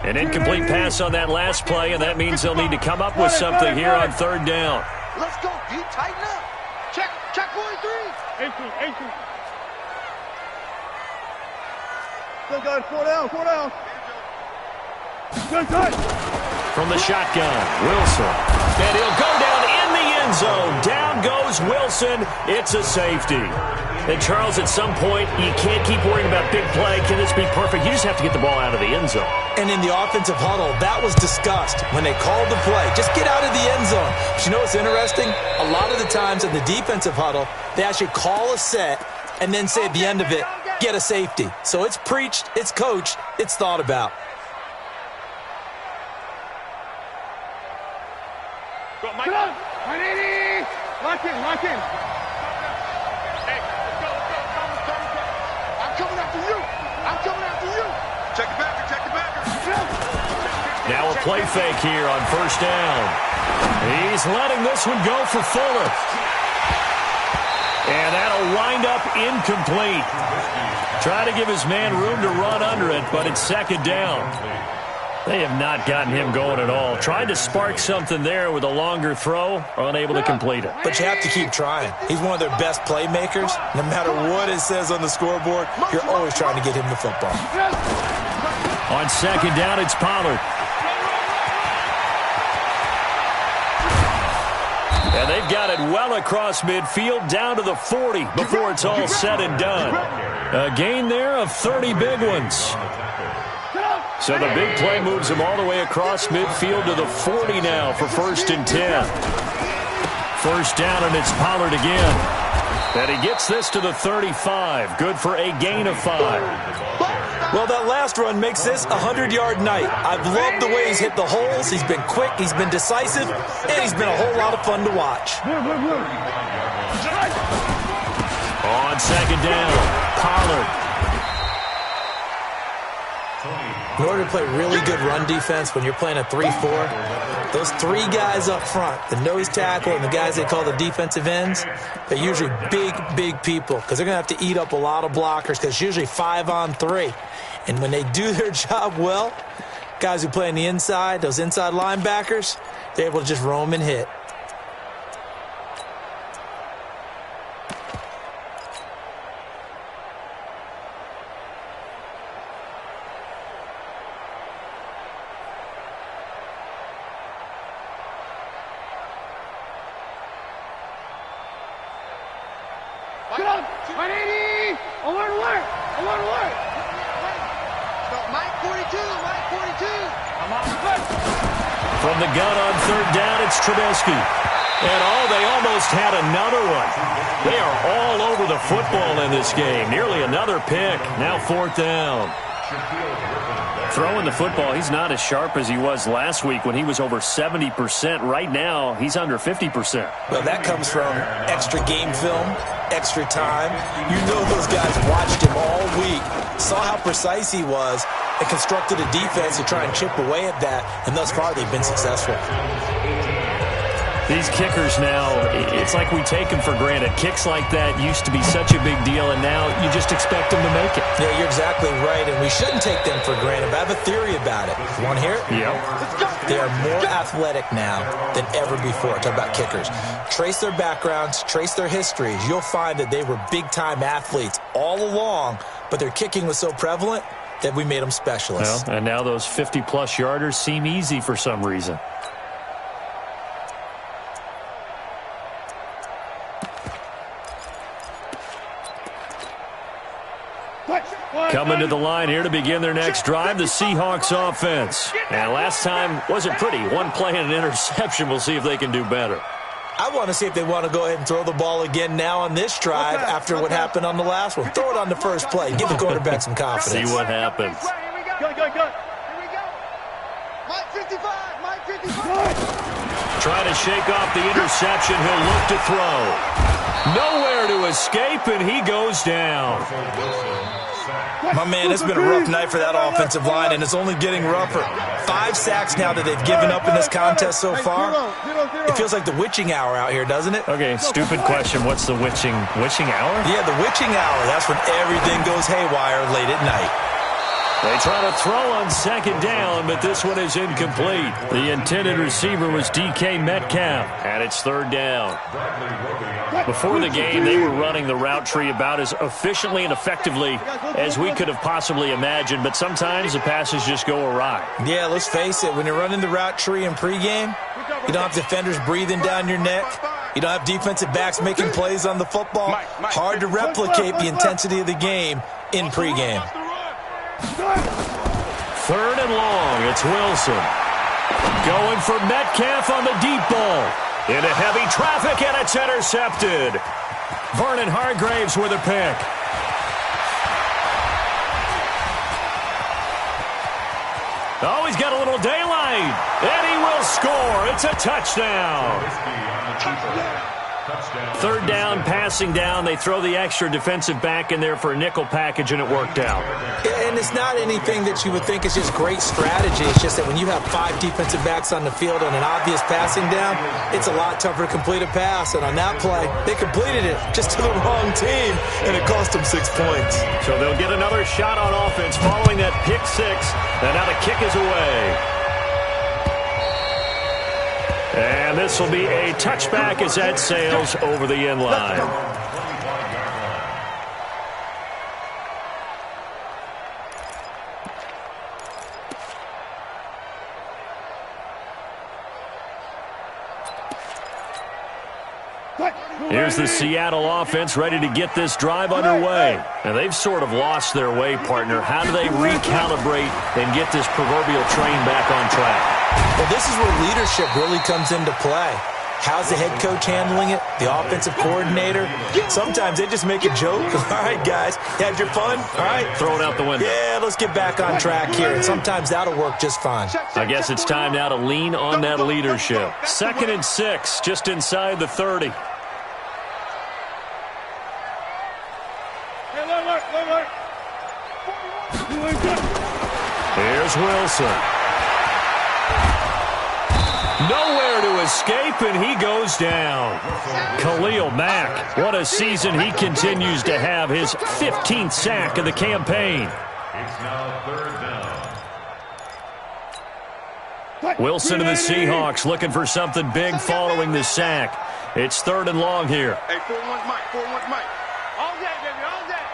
An incomplete pass on that last play, and that means they'll need to come up with something here on 3rd down. Let's go, D. Tighten up. Check 43. 18. Still got 4 down. Good. From the shotgun, Wilson. And he'll go down in the end zone. Down goes Wilson. It's a safety. And, Charles, at some point, you can't keep worrying about big play. Can this be perfect? You just have to get the ball out of the end zone. And in the offensive huddle, that was discussed when they called the play. Just get out of the end zone. But you know what's interesting? A lot of the times in the defensive huddle, they actually call a set and then say at the end of it, get a safety. So it's preached, it's coached, it's thought about. Get up. 180. Lock in. Hey, let's go. I'm coming after you. Check the backer. Now a play fake here on 1st down. He's letting this one go for Fuller. And that'll wind up incomplete. Try to give his man room to run under it, but it's 2nd down. They have not gotten him going at all. Tried to spark something there with a longer throw, unable to complete it. But you have to keep trying. He's one of their best playmakers. No matter what it says on the scoreboard, you're always trying to get him the football. On 2nd down, it's Pollard. And they've got it well across midfield, down to the 40 before it's all said and done. A gain there of 30 big ones. So the big play moves them all the way across midfield to the 40 now for 1st and 10. 1st down, and it's Pollard again. And he gets this to the 35. Good for a gain of 5. Well, that last run makes this a 100-yard night. I've loved the way he's hit the holes. He's been quick, he's been decisive, and he's been a whole lot of fun to watch. On 2nd down, Pollard. In order to play really good run defense when you're playing a 3-4, Those three guys up front, the nose tackle and the guys they call the defensive ends, they're usually big people because they're going to have to eat up a lot of blockers because it's usually 5-on-3. And when they do their job well, guys who play on the inside, those inside linebackers, they're able to just roam and hit. Get up! 180! Alert! No, Mike 42, Mike 42. From the gun on third down, it's Trubisky. And they almost had another one. They are all over the football in this game. Nearly another pick. Now fourth down. Throwing the football, he's not as sharp as he was last week when he was over 70%. Right now, he's under 50%. Well, that comes from extra game film, extra time. You know those guys watched him all week, saw how precise he was, and constructed a defense to try and chip away at that, and thus far they've been successful. These kickers now, it's like we take them for granted. Kicks like that used to be such a big deal, and now you just expect them to make it. Yeah, you're exactly right, and we shouldn't take them for granted, but I have a theory about it. You want to hear it? Yeah. They are more athletic now than ever before. Talk about kickers. Trace their backgrounds, trace their histories. You'll find that they were big-time athletes all along, but their kicking was so prevalent that we made them specialists. Well, and now those 50-plus yarders seem easy for some reason. Coming to the line here to begin their next drive, the Seahawks offense. And last time wasn't pretty. One play and an interception. We'll see if they can do better. I want to see if they want to go ahead and throw the ball again now on this drive after what happened on the last one. Throw it on the first play. Give the quarterback some confidence. See what happens. Good. Here we go. Mike 55, Mike 55. Trying to shake off the interception. He'll look to throw. Nowhere to escape, and he goes down. My man, it's been a rough night for that offensive line, and it's only getting rougher. 5 sacks now that they've given up in this contest so far. It feels like the witching hour out here, doesn't it? Okay, stupid question. What's the witching hour? Yeah, the witching hour. That's when everything goes haywire late at night. They try to throw on second down, but this one is incomplete. The intended receiver was DK Metcalf, and it's third down. Before the game, they were running the route tree about as efficiently and effectively as we could have possibly imagined, but sometimes the passes just go awry. Yeah, let's face it. When you're running the route tree in pregame, you don't have defenders breathing down your neck. You don't have defensive backs making plays on the football. Hard to replicate the intensity of the game in pregame. Third and long, it's Wilson. Going for Metcalf on the deep ball. Into heavy traffic, and it's intercepted. Vernon Hargreaves with a pick. Oh, he's got a little daylight. And he will score. It's a touchdown. Third down, passing down. They throw the extra defensive back in there for a nickel package, and it worked out. And it's not anything that you would think is just great strategy. It's just that when you have 5 defensive backs on the field on an obvious passing down, it's a lot tougher to complete a pass. And on that play, they completed it just to the wrong team, and it cost them 6 points. So they'll get another shot on offense following that pick 6. And now the kick is away. And this will be a touchback as that sails over the end line. Here's the Seattle offense ready to get this drive underway. And they've sort of lost their way, partner. How do they recalibrate and get this proverbial train back on track? Well, this is where leadership really comes into play. How's the head coach handling it? The offensive coordinator? Sometimes they just make a joke. All right, guys, you had your fun? All right. Throw it out the window. Yeah, let's get back on track here. And sometimes that'll work just fine. I guess it's time now to lean on that leadership. 2nd and 6, just inside the 30. Here's Wilson. Nowhere to escape, and he goes down. Khalil Mack, what a season he continues to have, his 15th sack of the campaign. It's now third down. Wilson and the Seahawks looking for something big following the sack. It's 3rd and long here. Hey, 41's Mike, 41's Mike. All day, baby, all day.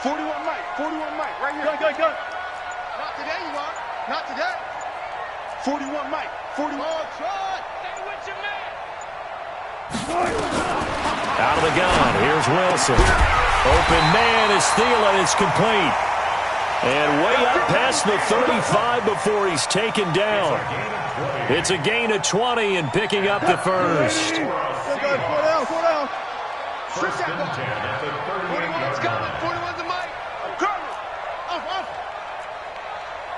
41 Mike, 41 Mike, right here. Go. Not today, you are. Not today. 41 Mike, 41. Oh, Trot. Stay with your man. Out of the gun, here's Wilson. Open man is Thielen, it's complete. And way up past the 35 before he's taken down. It's a gain of 20 and picking up the first. 4 down. First and 10 at the 38-yard line. 41's the Mike. Curly. Off.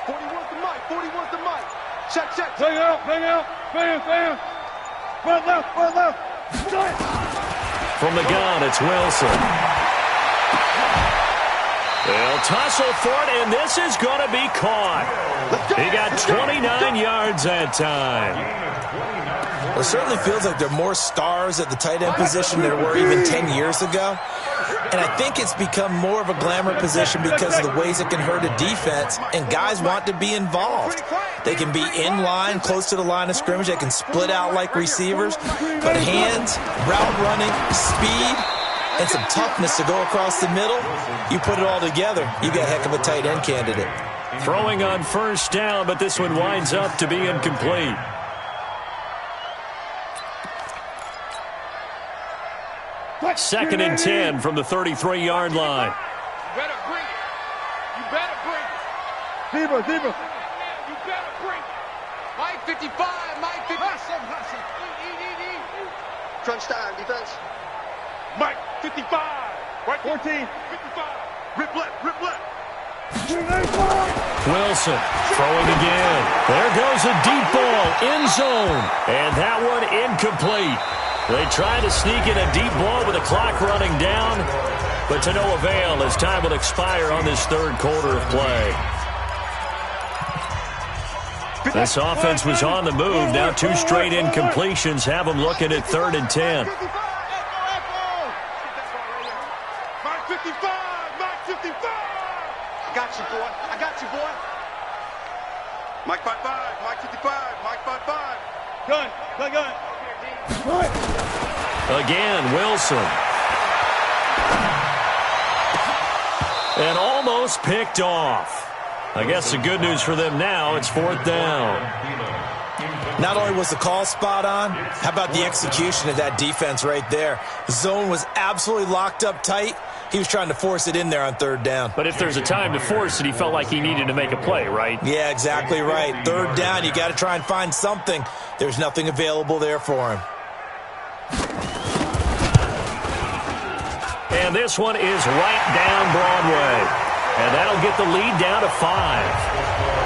41's the Mike. 41's the Mike. Check. Bang out. Bam. Front left. From the gun, it's Wilson. They'll tussle for it, and this is going to be caught. He got 29 yards that time. Well, it certainly feels like there are more stars at the tight end position than there were even 10 years ago. And I think it's become more of a glamour position because of the ways it can hurt a defense, and guys want to be involved. They can be in line, close to the line of scrimmage. They can split out like receivers. But hands, route running, speed, and some toughness to go across the middle, you put it all together, you got a heck of a tight end candidate. Throwing on first down, but this one winds up to be incomplete. Second and 10 from the 33-yard line. You better bring it. Zebra. You better bring it. Mike 55. Mike 55. Crunch time, defense. Mike 55. Right 14. 55. Rip left. Wilson throwing again. There goes a deep ball, end zone. And that one incomplete. They try to sneak in a deep ball with the clock running down, but to no avail as time will expire on this 3rd quarter of play. This offense was on the move. Now 2 straight incompletions have them looking at 3rd and 10. Mike 55. I got you, boy. Mike 55. Mike 55. Mike 55. Gun. Again, Wilson. And almost picked off. I guess the good news for them now, it's 4th down. Not only was the call spot on, how about the execution of that defense right there? The zone was absolutely locked up tight. He was trying to force it in there on 3rd down. But if there's a time to force it, he felt like he needed to make a play, right? Yeah, exactly right. 3rd down, you got to try and find something. There's nothing available there for him. And this one is right down Broadway. And that'll get the lead down to 5.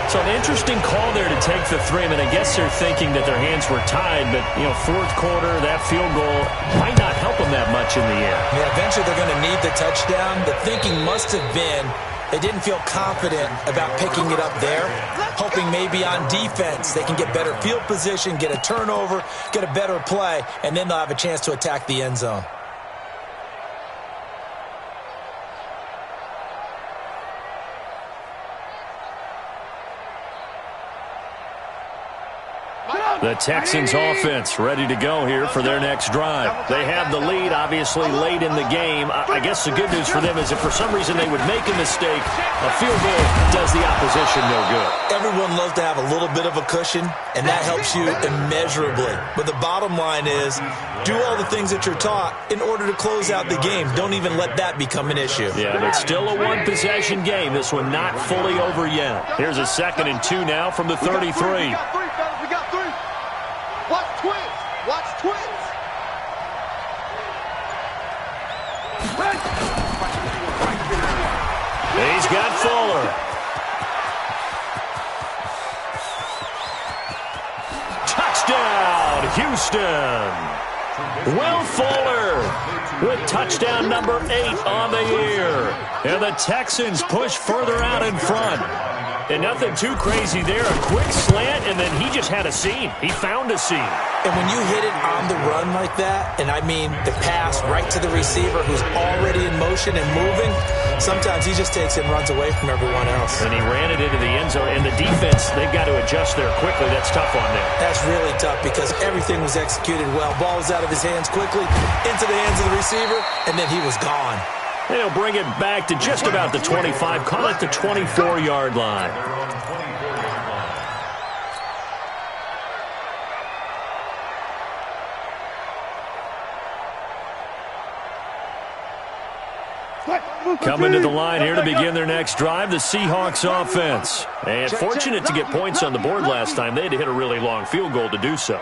So an interesting call there to take the 3. I mean, I guess they're thinking that their hands were tied, but, 4th quarter, that field goal might not help them that much in the end. Yeah, eventually they're going to need the touchdown. The thinking must have been they didn't feel confident about picking it up there, hoping maybe on defense they can get better field position, get a turnover, get a better play, and then they'll have a chance to attack the end zone. The Texans offense ready to go here for their next drive. They have the lead, obviously, late in the game. I guess the good news for them is if for some reason they would make a mistake, a field goal does the opposition no good. Everyone loves to have a little bit of a cushion, and that helps you immeasurably. But the bottom line is, do all the things that you're taught in order to close out the game. Don't even let that become an issue. Yeah, but still a one-possession game. This one not fully over yet. Here's a 2nd and 2 now from the 33. Watch twins. He's got Fuller. Touchdown, Houston. Will Fuller with touchdown number 8 on the year. And the Texans push further out in front. And nothing too crazy there. A quick slant, and then he just had a seam. He found a seam. And when you hit it on the run like that, and I mean the pass right to the receiver who's already in motion and moving, sometimes he just takes it and runs away from everyone else. And he ran it into the end zone. And the defense, they've got to adjust there quickly. That's tough on them. That's really tough because everything was executed well. Ball was out of his hands quickly, into the hands of the receiver, and then he was gone. And he'll bring it back to just about the 25. Call it the 24-yard line. Coming to the line here to begin their next drive, the Seahawks offense. And fortunate to get points on the board last time. They had to hit a really long field goal to do so.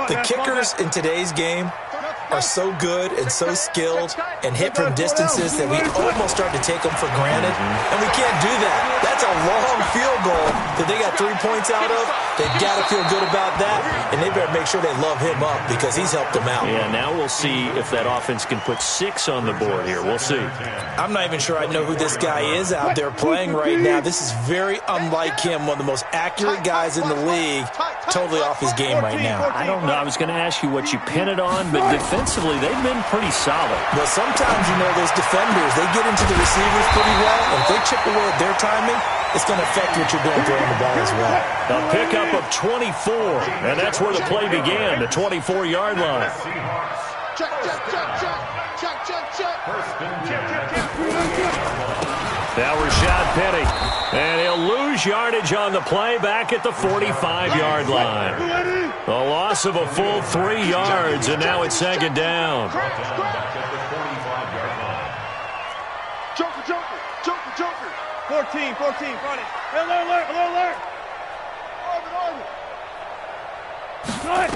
The kickers in today's game are so good and so skilled and hit from distances that we almost start to take them for granted. And we can't do that. That's a long field goal that they got 3 points out of. They've got to feel good about that, and they better make sure they love him up because he's helped them out. Yeah, now we'll see if that offense can put 6 on the board here. We'll see. I'm not even sure I know who this guy is out there playing right now. This is very unlike him, one of the most accurate guys in the league, totally off his game right now. I don't know. I was going to ask you what you pin it on, but defensively, they've been pretty solid. Well, sometimes, you know, those defenders, they get into the receivers pretty well, and if they chip away at their timing, it's going to affect what you're doing throwing the ball as well. A pickup of 24, and that's where the play began, the 24-yard line. Check, check, check, check. Check, check, check. Now Rashad Penny, and he'll lose yardage on the play back at the 45-yard line. A loss of a full 3 yards, and now it's second down. Joker, Joker, Joker, Joker. 14, 14, front it. Alert, alert. Orbit.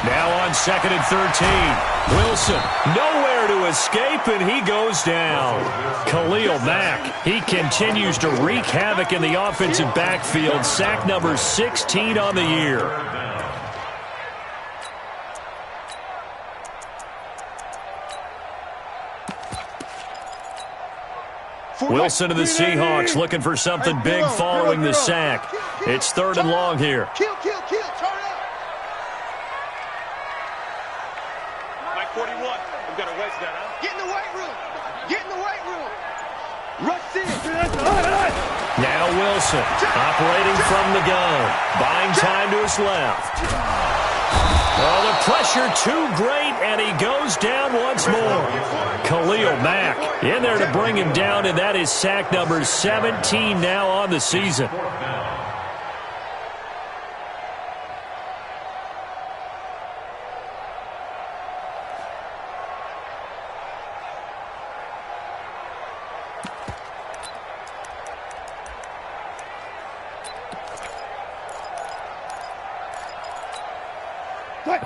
Now on 2nd and 13. Wilson, nowhere to escape, and he goes down. Khalil Mack, he continues to wreak havoc in the offensive backfield. Sack number 16 on the year. Wilson to the Seahawks looking for something big following the sack. It's 3rd and long here. Kill, turn up. Mike 41, we've got to wedge that, huh? Get in the weight room. Rush in. Now Wilson operating from the gun. Buying time to his left. Oh, the pressure too great, and he goes down once more. Khalil Mack in there to bring him down, and that is sack number 17 now on the season.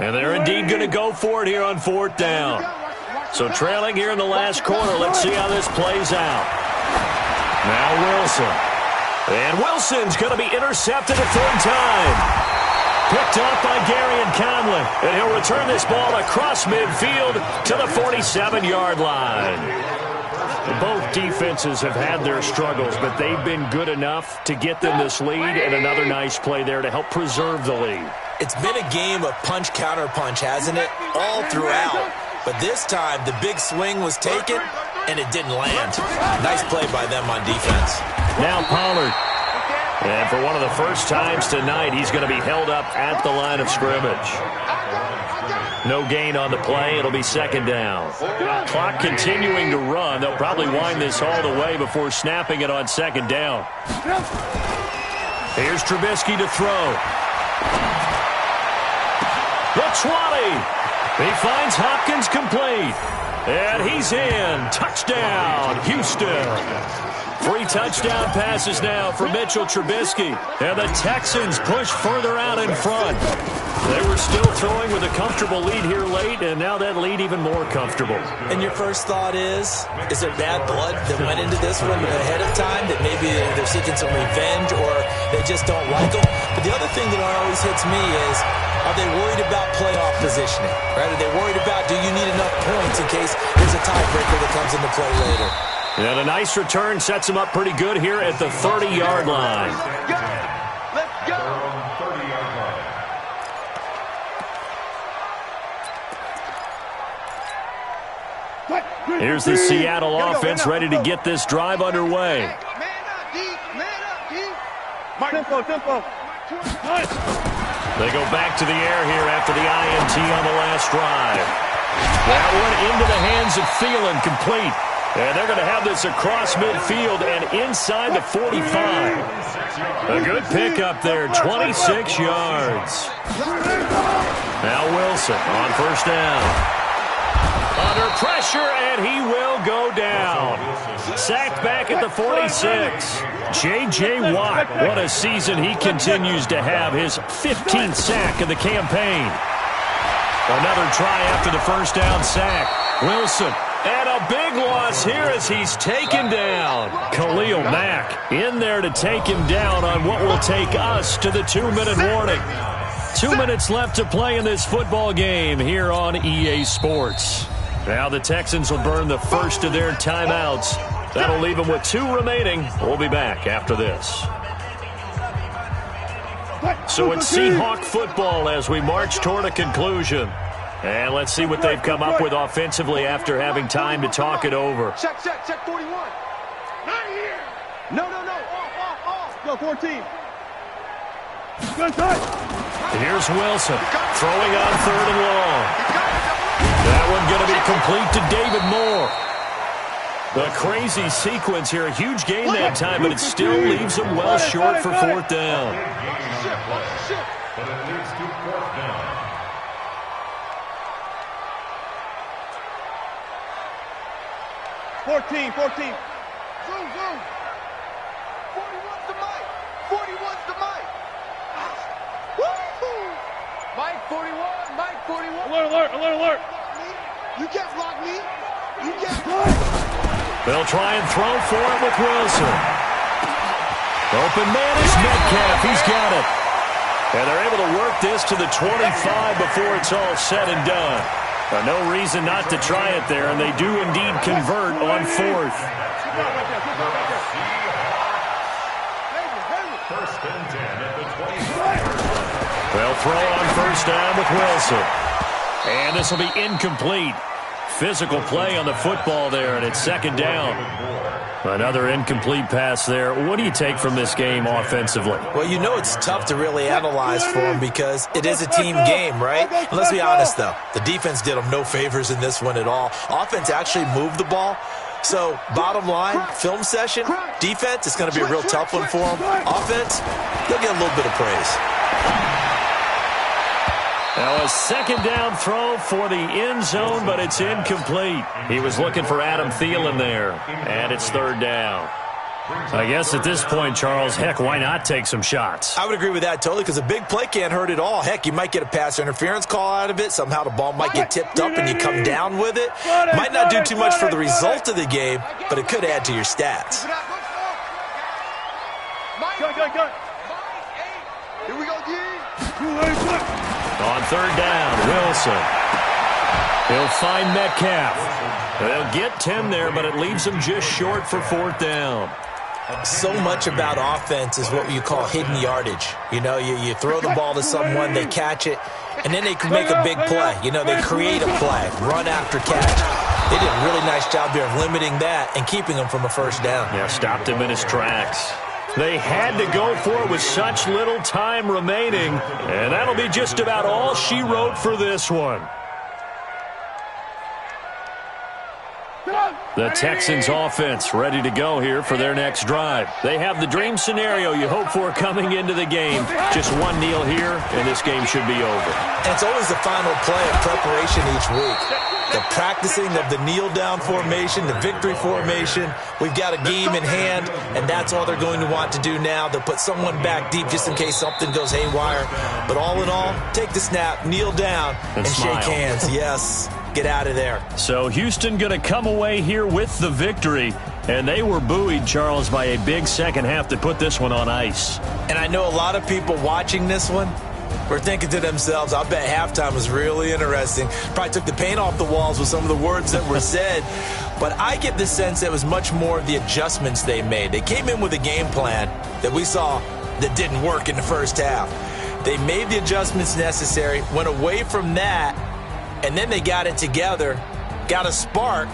And they're indeed going to go for it here on 4th down. So trailing here in the last quarter. Let's see how this plays out. Now Wilson. And Wilson's going to be intercepted a 3rd time. Picked up by Gary and Conlon. And he'll return this ball across midfield to the 47-yard line. Both defenses have had their struggles, but they've been good enough to get them this lead, and another nice play there to help preserve the lead. It's been a game of punch-counter-punch, hasn't it? All throughout. But this time, the big swing was taken, and it didn't land. Nice play by them on defense. Now Pollard. And for one of the first times tonight, he's going to be held up at the line of scrimmage. No gain on the play. It'll be 2nd down. Clock continuing to run. They'll probably wind this all the way before snapping it on 2nd down. Here's Trubisky to throw. The 20. He finds Hopkins complete. And he's in. Touchdown, Houston. 3 touchdown passes now for Mitchell Trubisky. And the Texans push further out in front. They were still throwing with a comfortable lead here late, and now that lead even more comfortable. And your first thought is there bad blood that went into this one ahead of time, that maybe they're seeking some revenge or they just don't like them? But the other thing that always hits me is, are they worried about playoff positioning? Right? Are they worried about, do you need enough points in case there's a tiebreaker that comes into play later? And a nice return sets him up pretty good here at the 30-yard line. Let's go. Here's the Seattle offense ready to get this drive underway. Man up, D. Man up, D. Tempo. They go back to the air here after the INT on the last drive. That one into the hands of Thielen, complete. And they're going to have this across midfield and inside the 45. A good pickup there, 26 yards. Now Wilson on first down. Under pressure, and he will go down. Sacked back at the 46. J.J. Watt, what a season he continues to have. His 15th sack of the campaign. Another try after the first down sack. Wilson, and a big loss here as he's taken down. Khalil Mack in there to take him down on what will take us to the 2-minute warning. 2 minutes left to play in this football game here on EA Sports. Now the Texans will burn the first of their timeouts. That'll leave them with 2 remaining. We'll be back after this. So it's Seahawk football as we march toward a conclusion. And let's see what they've come up with offensively after having time to talk it over. Check 41. Not here. No. Off. Go, 14. Here's Wilson throwing on 3rd and long. That one going to be complete to David Moore. The crazy sequence here. A huge gain that time, but it still leaves him well short for 4th down. But it leads to 4th down. 14. Zoom. 41's the mic. 41's the mic. Woo-hoo. Mike 41. Alert. You can't block me. You can't block. They'll try and throw for it with Wilson. Open man is Metcalf. He's got it. And they're able to work this to the 25 before it's all said and done. No reason not to try it there, and they do indeed convert on 4th. First and 10 at the 25. They'll throw on first down with Wilson. And this will be incomplete. Physical play on the football there, and it's 2nd down. Another incomplete pass there. What do you take from this game offensively? Well, you know it's tough to really analyze for them because it is a team game, right? And let's be honest, though. The defense did them no favors in this one at all. Offense actually moved the ball. So, bottom line, film session, defense, it's going to be a real tough one for them. Offense, they'll get a little bit of praise. Now a 2nd down throw for the end zone, but it's incomplete. He was looking for Adam Thielen there, and it's 3rd down. I guess at this point, Charles, heck, why not take some shots? I would agree with that totally because a big play can't hurt at all. Heck, you might get a pass interference call out of it. Somehow the ball might get tipped up and you come down with it. Might not do too much for the result of the game, but it could add to your stats. Go. Here we go, D. On 3rd down, Wilson. He'll find Metcalf. They'll get 10 there, but it leaves them just short for 4th down. So much about offense is what you call hidden yardage. You know, you throw the ball to someone, they catch it, and then they can make a big play. You know, they create a play, run after catch. They did a really nice job there of limiting that and keeping him from a 1st down. Yeah, stopped him in his tracks. They had to go for it with such little time remaining, and that'll be just about all she wrote for this one. The Texans offense ready to go here for their next drive. They have the dream scenario you hope for coming into the game. Just one kneel here, and this game should be over. And it's always the final play of preparation each week. The practicing of the kneel-down formation, the victory formation. We've got a game in hand, and that's all they're going to want to do now. They'll put someone back deep just in case something goes haywire. But all in all, take the snap, kneel down, and shake hands. Yes, get out of there. So Houston going to come away here with the victory. And they were buoyed, Charles, by a big second half to put this one on ice. And I know a lot of people watching this one, were thinking to themselves, I bet halftime was really interesting. Probably took the paint off the walls with some of the words that were said. But I get the sense it was much more of the adjustments they made. They came in with a game plan that we saw that didn't work in the first half. They made the adjustments necessary, went away from that, and then they got it together, got a spark,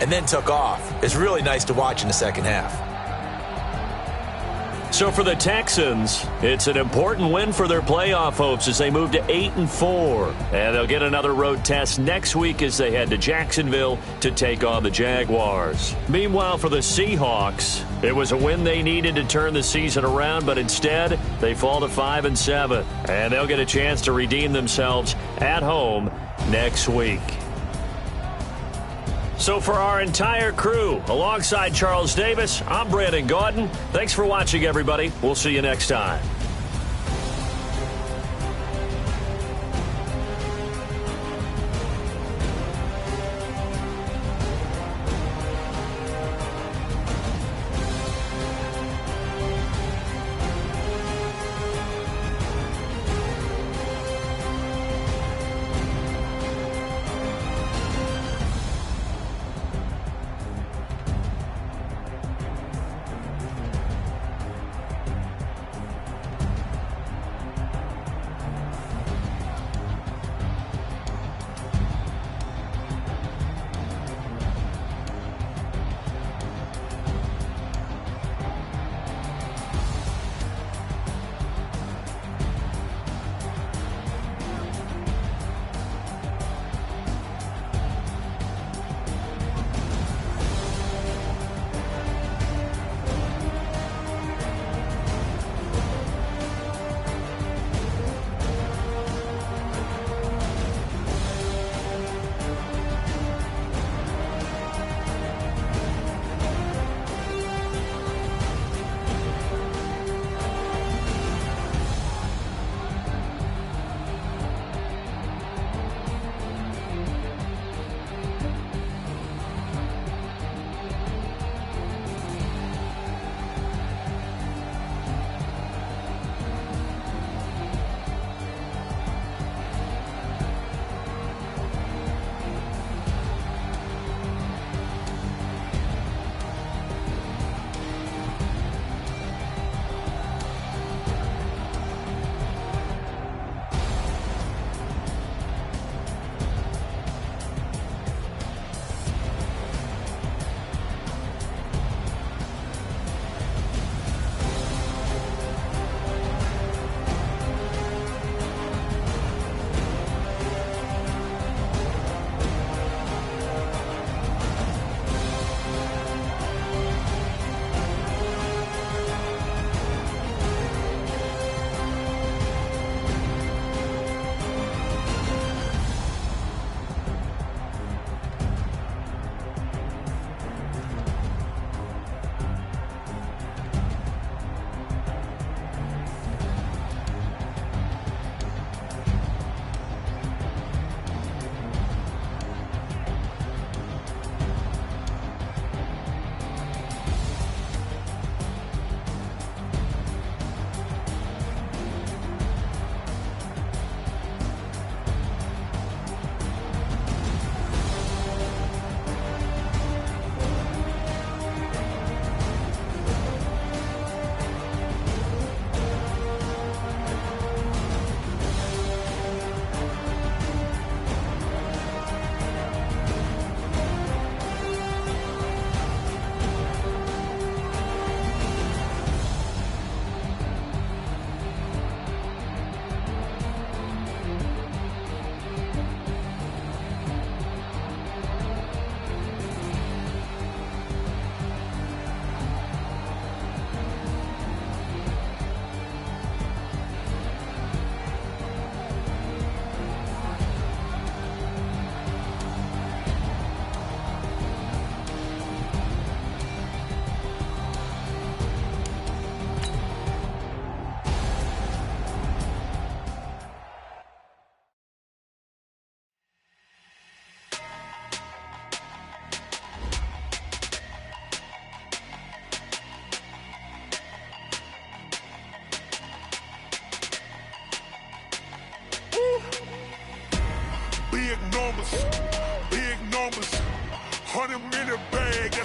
and then took off. It's really nice to watch in the second half. So for the Texans, it's an important win for their playoff hopes as they move to 8-4. And they'll get another road test next week as they head to Jacksonville to take on the Jaguars. Meanwhile, for the Seahawks, it was a win they needed to turn the season around, but instead they fall to 5-7. And they'll get a chance to redeem themselves at home next week. So for our entire crew, alongside Charles Davis, I'm Brandon Gaudin. Thanks for watching, everybody. We'll see you next time.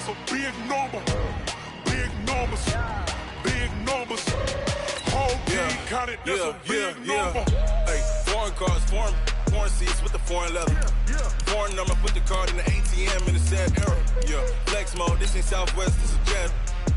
that's a big number. Big numbers, big numbers. Whole team counted, that's a big number. Hey, foreign cars, foreign seats with the foreign leather. Foreign number, put the card in the ATM in the sad era. Yeah, flex mode, this ain't Southwest, this is jet.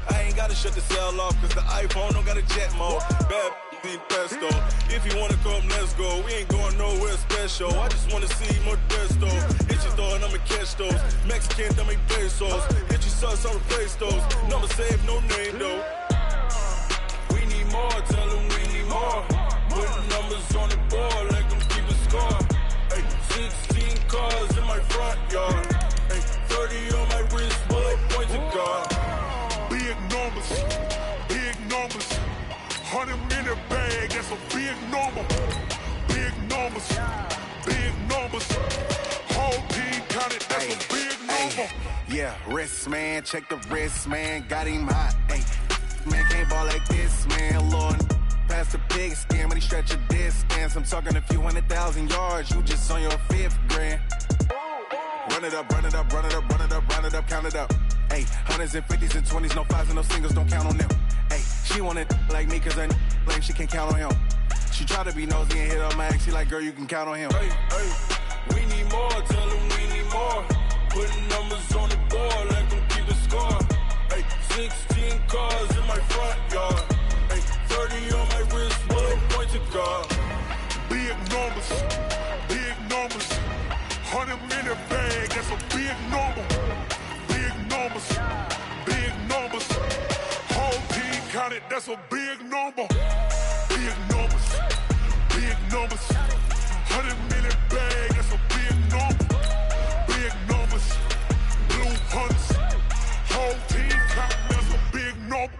I ain't gotta shut the cell off, cause the iPhone don't got a jet mode. Bad ain't pesto. If you wanna come, let's go. We ain't going nowhere special. I just wanna see more pesto. Hit your door and I'ma catch those. Mexican, dummy pesos. Hit your sus, I'll replace those. Number saved, no name though. We need more, tell them we need more. Putting numbers on the board like I'm keeping score. Ay, 16 cars in my front yard. Ay, 30 on my wrist, bullet points of God. Big numbers, big numbers. 100 minute bag, that's a big number. Big numbers, big numbers. Whole team counted, that's a big number. Yeah, wrist man, check the wrist man, got him hot. Ay, man can't ball like this, man. Lord, past the pig skin, but he stretch a distance. I'm talking a few 100,000 yards, you just on your 5th grand. Run it up, run it up, run it up, run it up, run it up, count it up. Ay, hundreds and 50s and 20s, no 5s and no singles, don't count on them. Ay, she want it like me, cause her lame, she can't count on him. She try to be nosy and hit on my ex, she like, girl, you can count on him. Hey, hey, we need more, tell them we need more. Putting numbers on the board like I'm keeping score. Hey, 16 cars in my front yard. Hey, 30 on my wrist, bullet points of God. Big numbers, big numbers. 100 minute bag, that's a big number. Big numbers, big numbers. Whole team counted, that's a big number. Big numbers, big numbers. 100 minute bag, that's a big number. Big numbers, blue hunts. Whole team counted, that's a big number.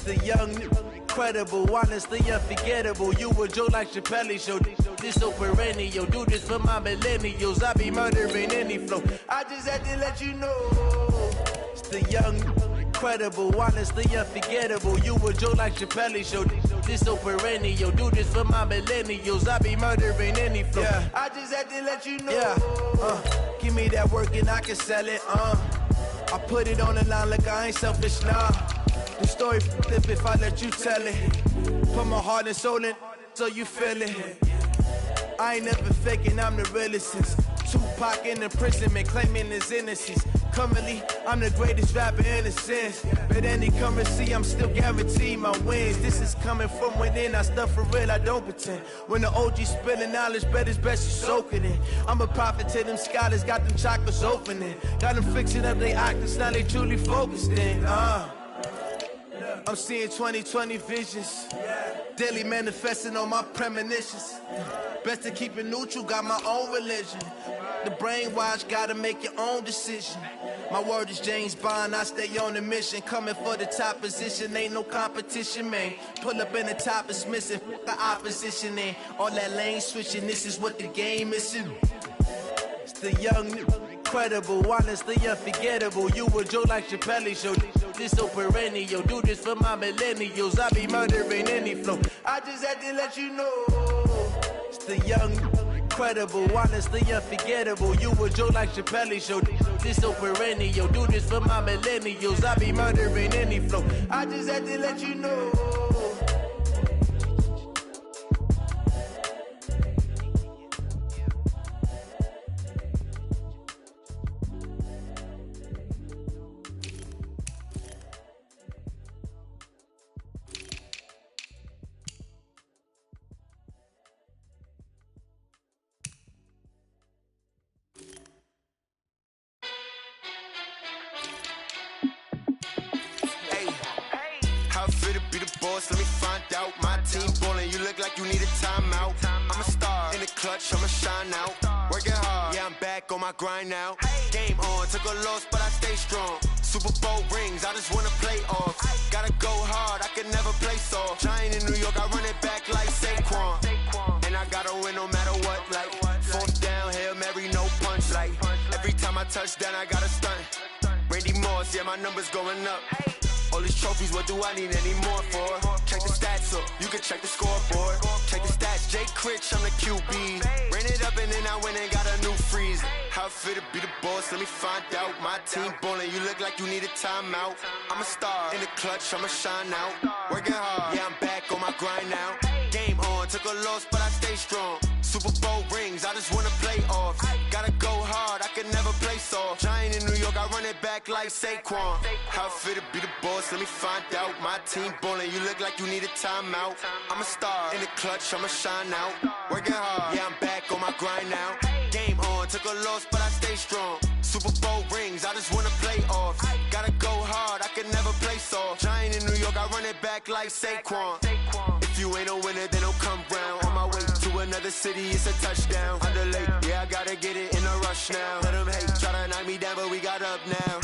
The young, incredible, honestly unforgettable. You a Joe like Chappelle show. This so perennial. Do this for my millennials. I be murdering any flow. I just had to let you know. It's the young, incredible, honestly unforgettable. You a Joe like Chappelle show. This so perennial. Do this for my millennials. I be murdering any flow. Yeah. I just had to let you know. Yeah. Give me that work and I can sell it. I put it on the line like I ain't selfish, nah. The story flip if I let you tell it. Put my heart and soul in so you feel it. I ain't never faking, I'm the realest since Tupac in imprisonment, claiming his innocence. Currently, I'm the greatest rapper in a sense. But any currency, I'm still guaranteed my wins. This is coming from within, I stuff for real, I don't pretend. When the OG spilling knowledge, bet it's best you soak it in. I'm a prophet to them scholars, got them chakras opening. Got them fixing up they octaves, now they truly focused in. I'm seeing 2020 visions. Daily manifesting on my premonitions. Best to keep it neutral, got my own religion. The brainwash, gotta make your own decision. My word is James Bond, I stay on the mission. Coming for the top position, ain't no competition, man. Pull up in the top is missing, the opposition in. All that lane switching, this is what the game is. It's the young, incredible, honestly unforgettable. You a Joe like Chappelle show. This so perennial. Do this for my millennials. I be murdering any flow. I just had to let you know. It's the young, incredible, honestly unforgettable. You a Joe like Chappelle show. This so perennial. Do this for my millennials. I be murdering any flow. I just had to let you know. Let me find out. My team ballin', you look like you need a timeout. I'm a star in the clutch, I'ma shine out. Working hard, yeah, I'm back on my grind now. Game on, took a loss, but I stay strong. Super Bowl rings, I just wanna play off. Gotta go hard, I can never play soft. Giant in New York, I run it back like Saquon. And I gotta win no matter what, like 4th down, Hail Mary, no punch. Like every time I touch down, I gotta stunt. Randy Moss, yeah, my numbers going up. All these trophies, what do I need any more for? Check the stats up, you can check the scoreboard. Check the stats, Jay Critch, I'm the QB. Ran it up and then I went and got a new freeze. How it feel to be the boss, let me find out. My team ballin', you look like you need a timeout. I'm a star, in the clutch, I'ma shine out. Working hard, yeah, I'm back on my grind now. Game on, took a loss, but I stay strong. Super Bowl rings, I just wanna play off. Gotta go hard, I can never play soft. Giant in New York, I run it back like Saquon. How it feel to be the boss, let me find out. My team ballin', you look like you need a timeout. I'm a star, in the clutch, I'ma shine out. Working hard, yeah, I'm back on my grind now. Game on, took a loss, but I stay strong. Super Bowl rings, I just wanna play off. Gotta go hard, I can never play soft. Giant in New York, I run it back like Saquon. If you ain't a winner, then don't come round. On my way to another city, it's a touchdown. Underlay, yeah, I gotta get it in a rush now. Let them hate, try to knock me down, but we got up now.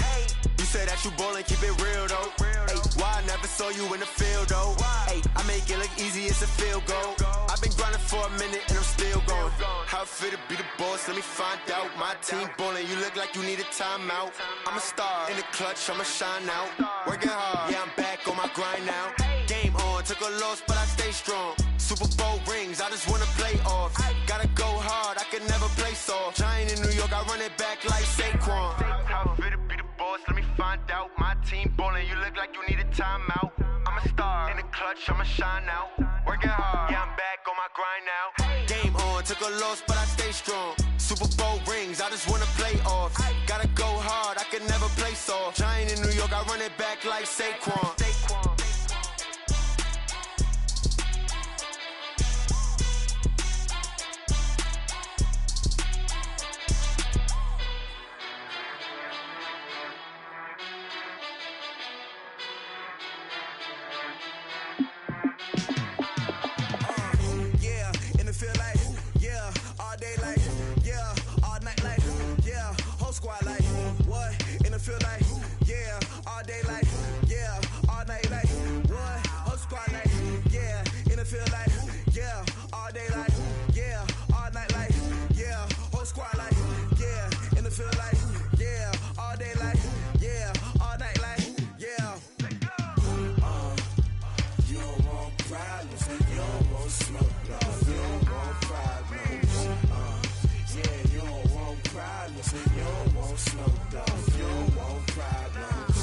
You say that you ballin', keep it real though. Hey, why I never saw you in the field though? Hey, I make it look easy, it's a field goal. I've been grinding for a minute and I'm still going. How it feel to be the boss, let me find out. My team ballin', you look like you need a timeout. I'm a star, in the clutch, I'ma shine out. Working hard, yeah, I'm back on my grind now. Game on, took a loss, but I stay strong. Super Bowl rings, I just wanna play off. Gotta go hard, I can never play soft. Giant in New York, I run it back like Saquon. How it feel to be the boss, let me find out. My team ballin', you look like you need a timeout. I'm a star, in the clutch, I'ma shine out. Working hard, yeah, I'm back on my grind now. Game on, took a loss, but I stay strong. Super Bowl rings, I just wanna play off. Gotta go hard, I can never play soft. Giant in New York, I run it back like Saquon. Squad like, what? In the field like, yeah, all day like, yeah, all night like, what? Whole squad like, yeah, in the field like, yeah, all day like, yeah, all night like, yeah, whole squad like, yeah, in the field like, yeah, all day like, yeah, all night like, yeah. You don't want problems, you don't want smoke, you don't want problems. Yeah, you don't want problems, you don't want smoke, dog. You don't want problems.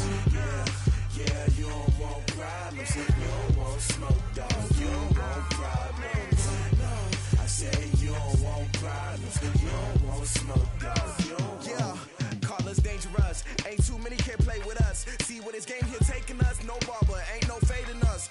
Yeah, you don't want problems, you don't want smoke, dog. You don't want problems. No, I say you don't want problems, you don't want smoke, dog. You don't want. Call us dangerous. Ain't too many can play with us. See what this game here taking us. No barber, ain't no fading us.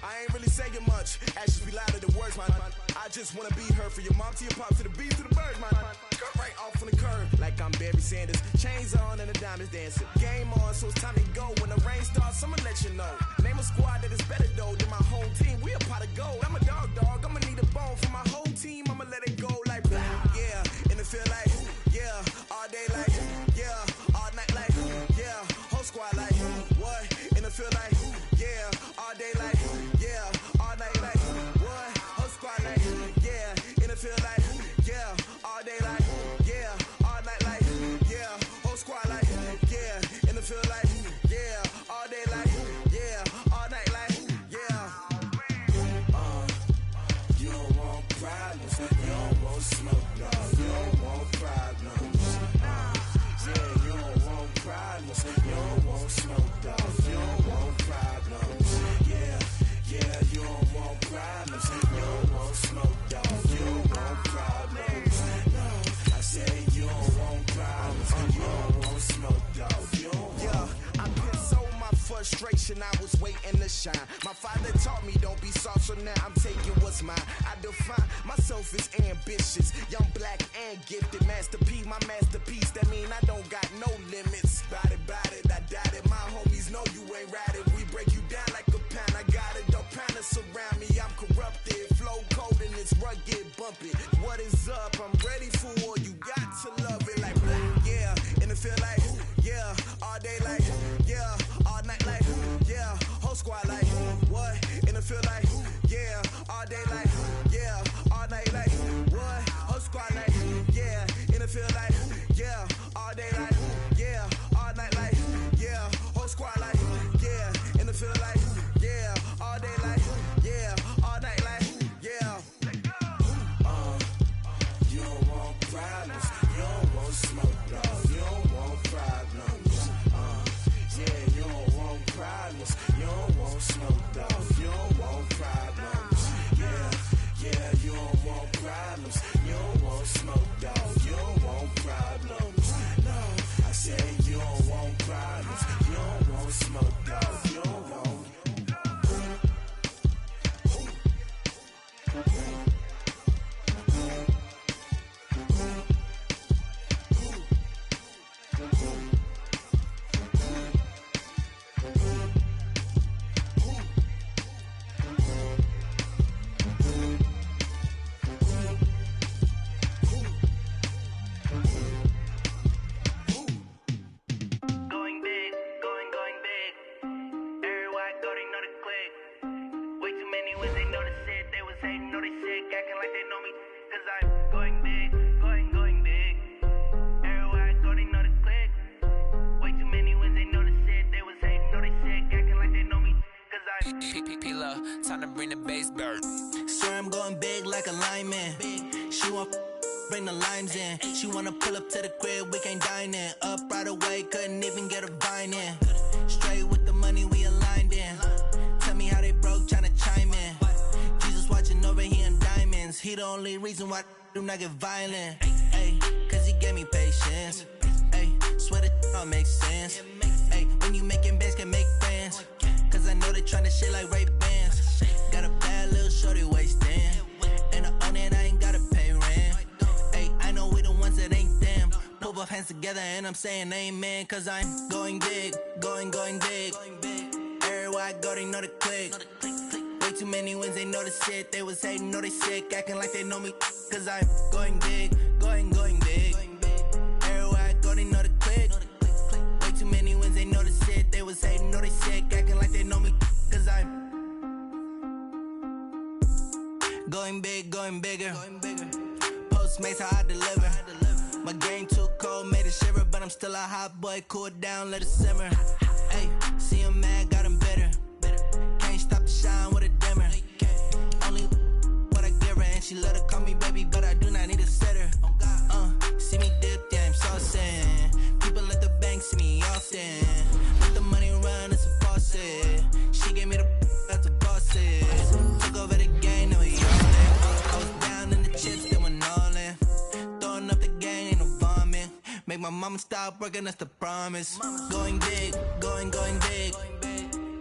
I ain't really saying much. Actions be louder than words, man. I just wanna be heard. For your mom to your pop to the beat to the birds, man. Cut right off on the curb like I'm Barry Sanders. Chains on and the diamonds dancing. Game on, so it's time to go. When the rain starts, I'ma let you know. Name a squad that is better though than my whole team. We a pot of gold. I'm a dog. I'ma need a bone for my whole team. I'ma let it go like blah. Yeah, in the field like, yeah, all day like, yeah, all night like, yeah, whole squad like, what? In the field like, yeah, all day like, yeah, all night like, what? Whole squad like, yeah, in the field like, yeah, all day like, yeah, all night like, yeah, whole squad like, yeah, in the field like, yeah, all day like, yeah, all night like, yeah. You don't want problems, you don't want smoke, dog. You don't want problems. Yeah, you don't want problems, you don't want smoke, dog. You don't want problems. Yeah, you don't want problems, you don't want smoke, dog. You don't want problems. No, I say you don't want problems, you don't want smoke, dog. You don't want. Yeah, I've been so my frustration, I was waiting to shine. My father taught me don't be soft, so now I'm taking what's mine. I define myself as ambitious, young, black, and gifted. Master P, my masterpiece, that mean I don't got no limits. Bout it, I doubt it. My homies know you ain't ratted. We break you down like a pound. I got it, don't pound us around me. I'm corrupted, flow cold and it's rugged, bumpy. What is up? I'm ready for war. You got to love it like black. Yeah, in the field like, yeah, all day like, yeah, all night like, yeah, whole squad like, what? In the field like, yeah, all day like, yeah, all night like, what? Whole squad like, yeah, in the field like, yeah, all day like, yeah, all night. Time to bring the bass back. Swear I'm going big like a lineman. She want bring the limes in. She wanna pull up to the crib, we can't dine in. Up right away, couldn't even get a vine in. Straight with the money we aligned in. Tell me how they broke, tryna chime in. Jesus watching over here in diamonds. He the only reason why I do not get violent. Ay, cause he gave me patience. Ay, swear that all makes sense. Ay, when you making bands, can make friends. Cause I know they tryna shit like Ray-Bans. Got a bad little shorty wasting. And I own it, I ain't gotta pay rent. Ay, I know we the ones that ain't them. Pull both hands together and I'm saying amen. Cause I'm going big, going big. Everywhere I go, they know the click. Way too many wins, they know the shit. They was hating, know they sick, acting like they know me. Cause I'm going big, going big. Everywhere I go, they know the click. Way too many wins, they know the shit. They was hating, know they sick, acting like they know me. Cause I'm going big, going bigger. Postmates, how I deliver. My game too cold, made it shiver. But I'm still a hot boy, cool it down, let it simmer. Hey, see him mad, got him bitter. Can't stop the shine with a dimmer. Only what I give her, and she let her call me baby, but I do not need a sitter. See me dip, yeah, I'm saucing. People at the bank see me often. Let the money run, it's a faucet. She gave me the that's a bosses. Took over the game, now we all in. I was down in the chips, they went all in. Throwing up the gang, ain't no vomit. Make my mama stop working, that's the promise. Going big, going big.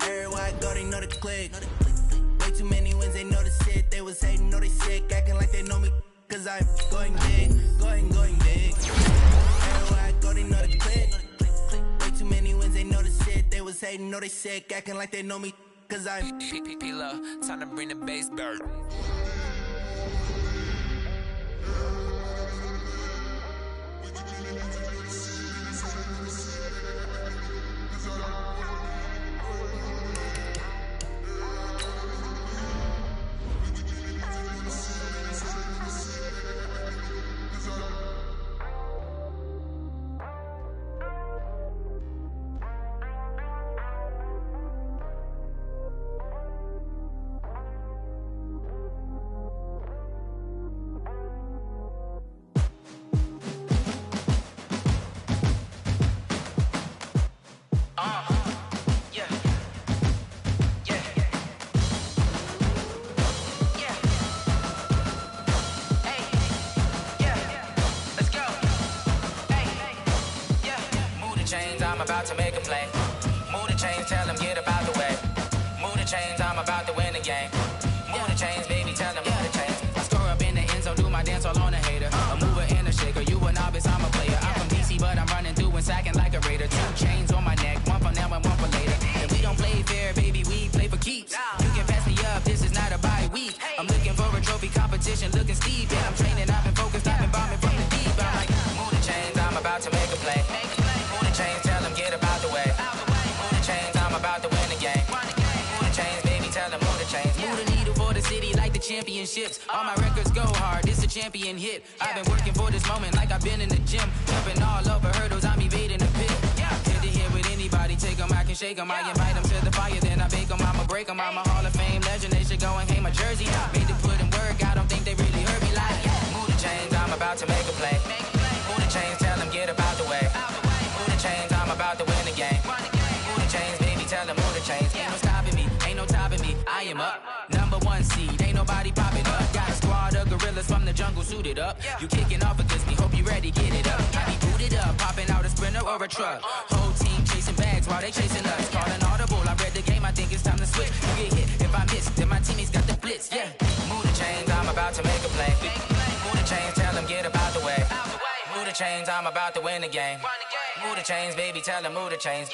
Everywhere I go, they know the click. Way too many wins, they know the shit. They was hating, know they sick, acting like they know me. Cause I'm going big, going big. Everywhere I go, they know the click. Way too many wins, they know the shit. They was hating, know they sick, acting like they know me. Cause I'm time to bring the bass back. I'm about to make a play. Move the chains, tell them get up out the way. Move the chains, I'm about to win the game. Move the chains, baby, tell them move the chains. I score up in the end zone, do my dance all on a hater. A mover and a shaker, you a novice, I'm a player. I'm from DC, but I'm running through and sacking like a raider. 2 chains on my neck, one for now and one for later. And we don't play fair, baby, we play for keeps. You can pass me up, this is not a bye week. I'm looking for a trophy competition, looking steep. And I'm training, I've been focused, I've been bombing from the deep. I'm like, move the chains, I'm about to make a play. Move the chains, tell them get up out the way. Move the chains, I'm about to win the game. Move the chains, baby, tell them move the chains. Move the needle for the city like the championships. All my records go hard, this a champion hit. I've been working for this moment like I've been in the gym. Jumping all over hurdles, I'm evading the pit. Hit to hit with anybody, take them, I can shake them. I invite them to the fire, then I bake them, I'ma break them. I'm a Hall of Fame legend, they should go and hang my jersey. Made to put in work, I don't think they really heard me like. Move the chains, I'm about to make a play. Move the chains, tell them get up out the way. Move the chains, I'm about to win the game. Move the chains, baby, tell them move the chains. Ain't no stopping me, ain't no topping me. I am up, #1 seed, ain't nobody popping up. Got a squad of gorillas from the jungle suited up. You kicking off against me, hope you ready, get it up. I be booted up, popping out a Sprinter or a truck. Whole team chasing bags while they chasing us. Calling audible, I read the game, I think it's time to switch. You get hit, if I miss, then my teammates got the blitz, yeah. Move the chains, I'm about to make a play. Move the chains, tell them get up out the way. Move the chains, I'm about to win the game. Move the chains, baby, tell them move the chains.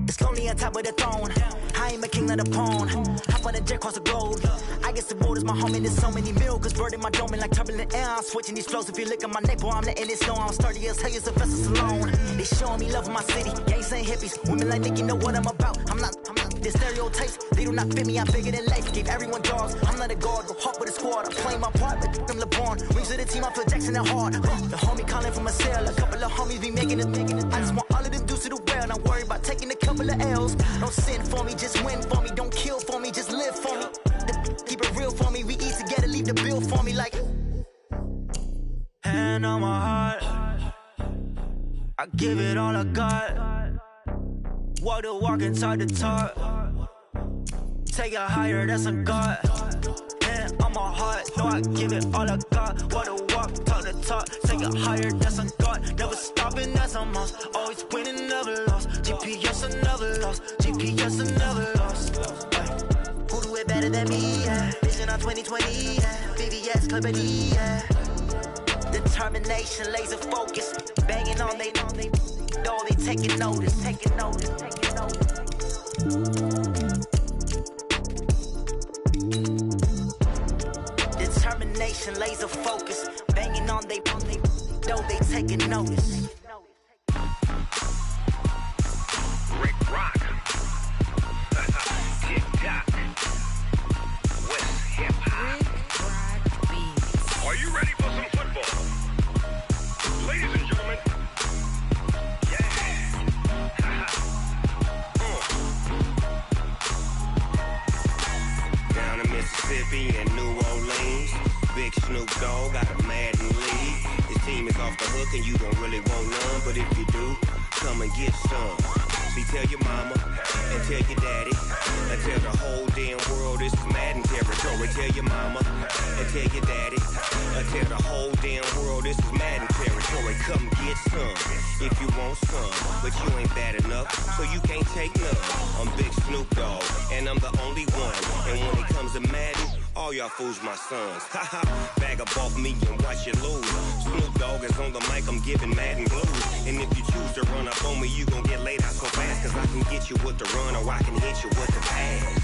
It's lonely on top of the throne. I am a king of the pawn. Hop on a jet across the globe. I guess the world is my home and there's so many miracles. Bird in my dome and like turbulent air. I'm switching these flows. If you look at my neck, boy, I'm letting it snow. I'm sturdy as hell as a vessel alone. They showing me love in my city. Gangs ain't hippies. Women like Nicky know what I'm about. I'm not The stereotypes, they do not fit me. I'm bigger than life. Gave everyone dogs. I'm not a guard. Go hard with a squad. I'm playing my part, but I'm LeBron. Rings to the team. I feel Jackson and hard. The homie calling from a cell. A couple of homies be making it. I just want all of them dudes to do well. Not worry about taking a couple of L's. Don't sin for me, just win for me. Don't kill for me, just live for me. Keep it real for me. We eat together, leave the bill for me like. Hand on my heart, I give it all I got. Walk the walk inside the talk. Take it higher, that's a God. Hand on my heart, no, I give it all I got. Walk the walk, talk the talk. Take it higher, that's a God. Never stopping, that's a must. Always winning, never lost. GPS, I never lost. GPS, I never lost. Who do it better than me? Yeah. Vision on 2020, yeah. VVS, Clippity, yeah. Determination, laser focus, banging on they know they taking notice. Determination, laser focus, banging on they know they taking notice. Rick Rock. TikTok. West Hip Hop. Are you ready for some football? Ladies and gentlemen. Yeah. Down in Mississippi and New Orleans, Big Snoop Dogg got a Madden league. His team is off the hook and you don't really want none, but if you do, come and get some. See, tell your mama and tell your daddy and tell the whole damn world this is Madden territory. Tell your mama and tell your daddy and tell the whole damn world this is Madden territory. Come get some if you want some, but you ain't bad enough, so you can't take none. I'm Big Snoop Dogg and I'm the only one. And when it comes to Madden, all y'all fools my sons. Haha, bag up off me and watch you lose. Snoop Dogg is on the mic, I'm giving Madden blues. And if you choose to run up on me, you gon' get laid out so fast. Cause I can get you with the run or I can hit you with the pass.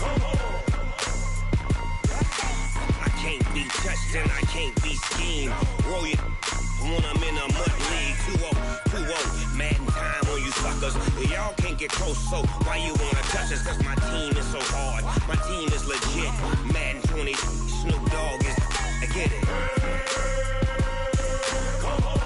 Come on. I can't be touched and I can't be schemed. Roll it when I'm in a mud league. 2-0, Madden time on you suckers. Y'all can't get close, so why you wanna touch us? Cause my team is so hard, my team is legit. Madden 20, Snoop Dogg is, I get it. Come on.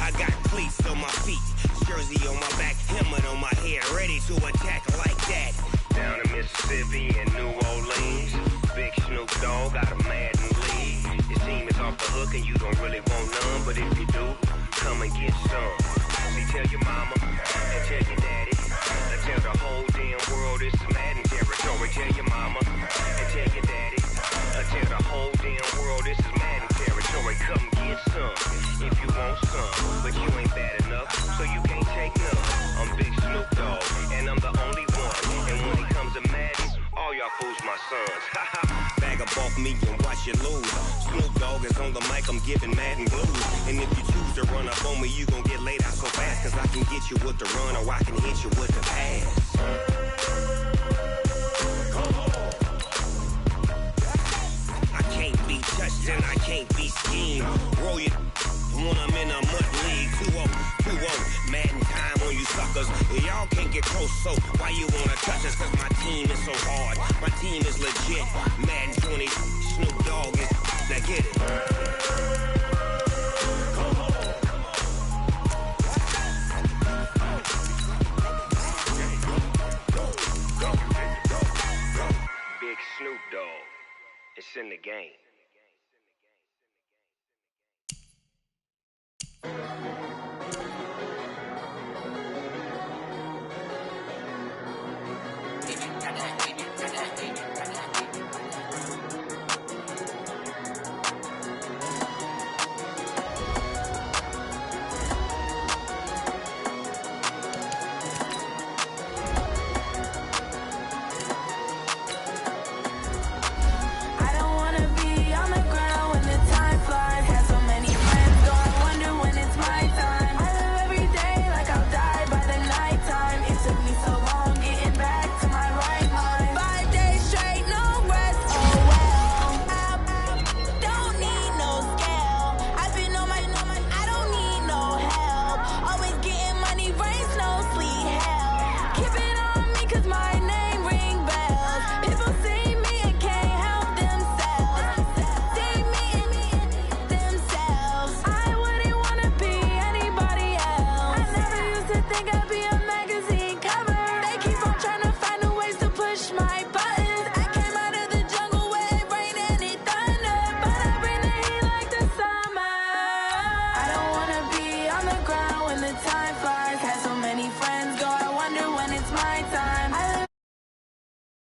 I got cleats on my feet, jersey on my back, helmet on my head, ready to attack like that. Down in Mississippi and New Orleans, Big Snoop Dogg got a Madden league. His team is off the hook and you don't really want none, but if you do, come and get some. See, tell your mama and tell your daddy and tell the whole damn world this is Madden territory. Tell your mama and tell your daddy and tell the whole damn world this is Madden territory. Come get some if you want some, but you ain't bad enough, so you can't take none. I'm Big Snoop Dogg and I'm the only one. And when it comes to Madden, all y'all fools my sons. Haha, bag up off me and watch you lose. Snoop Dogg is on the mic, I'm giving Madden blues. And if you choose to run up on me, you gon' get laid out so fast. Cause I can get you with the run or I can hit you with the pass. Come on. I can't be touched and I can't be schemed. Roll it when I'm in a mud league. 2-0, Madden time on you suckers. Y'all can't get close, so why you wanna touch us? Cause my team is so hard, my team is legit. Madden 20, Snoop Dogg is, now get it. Come on. Big Snoop Dogg, it's in the game.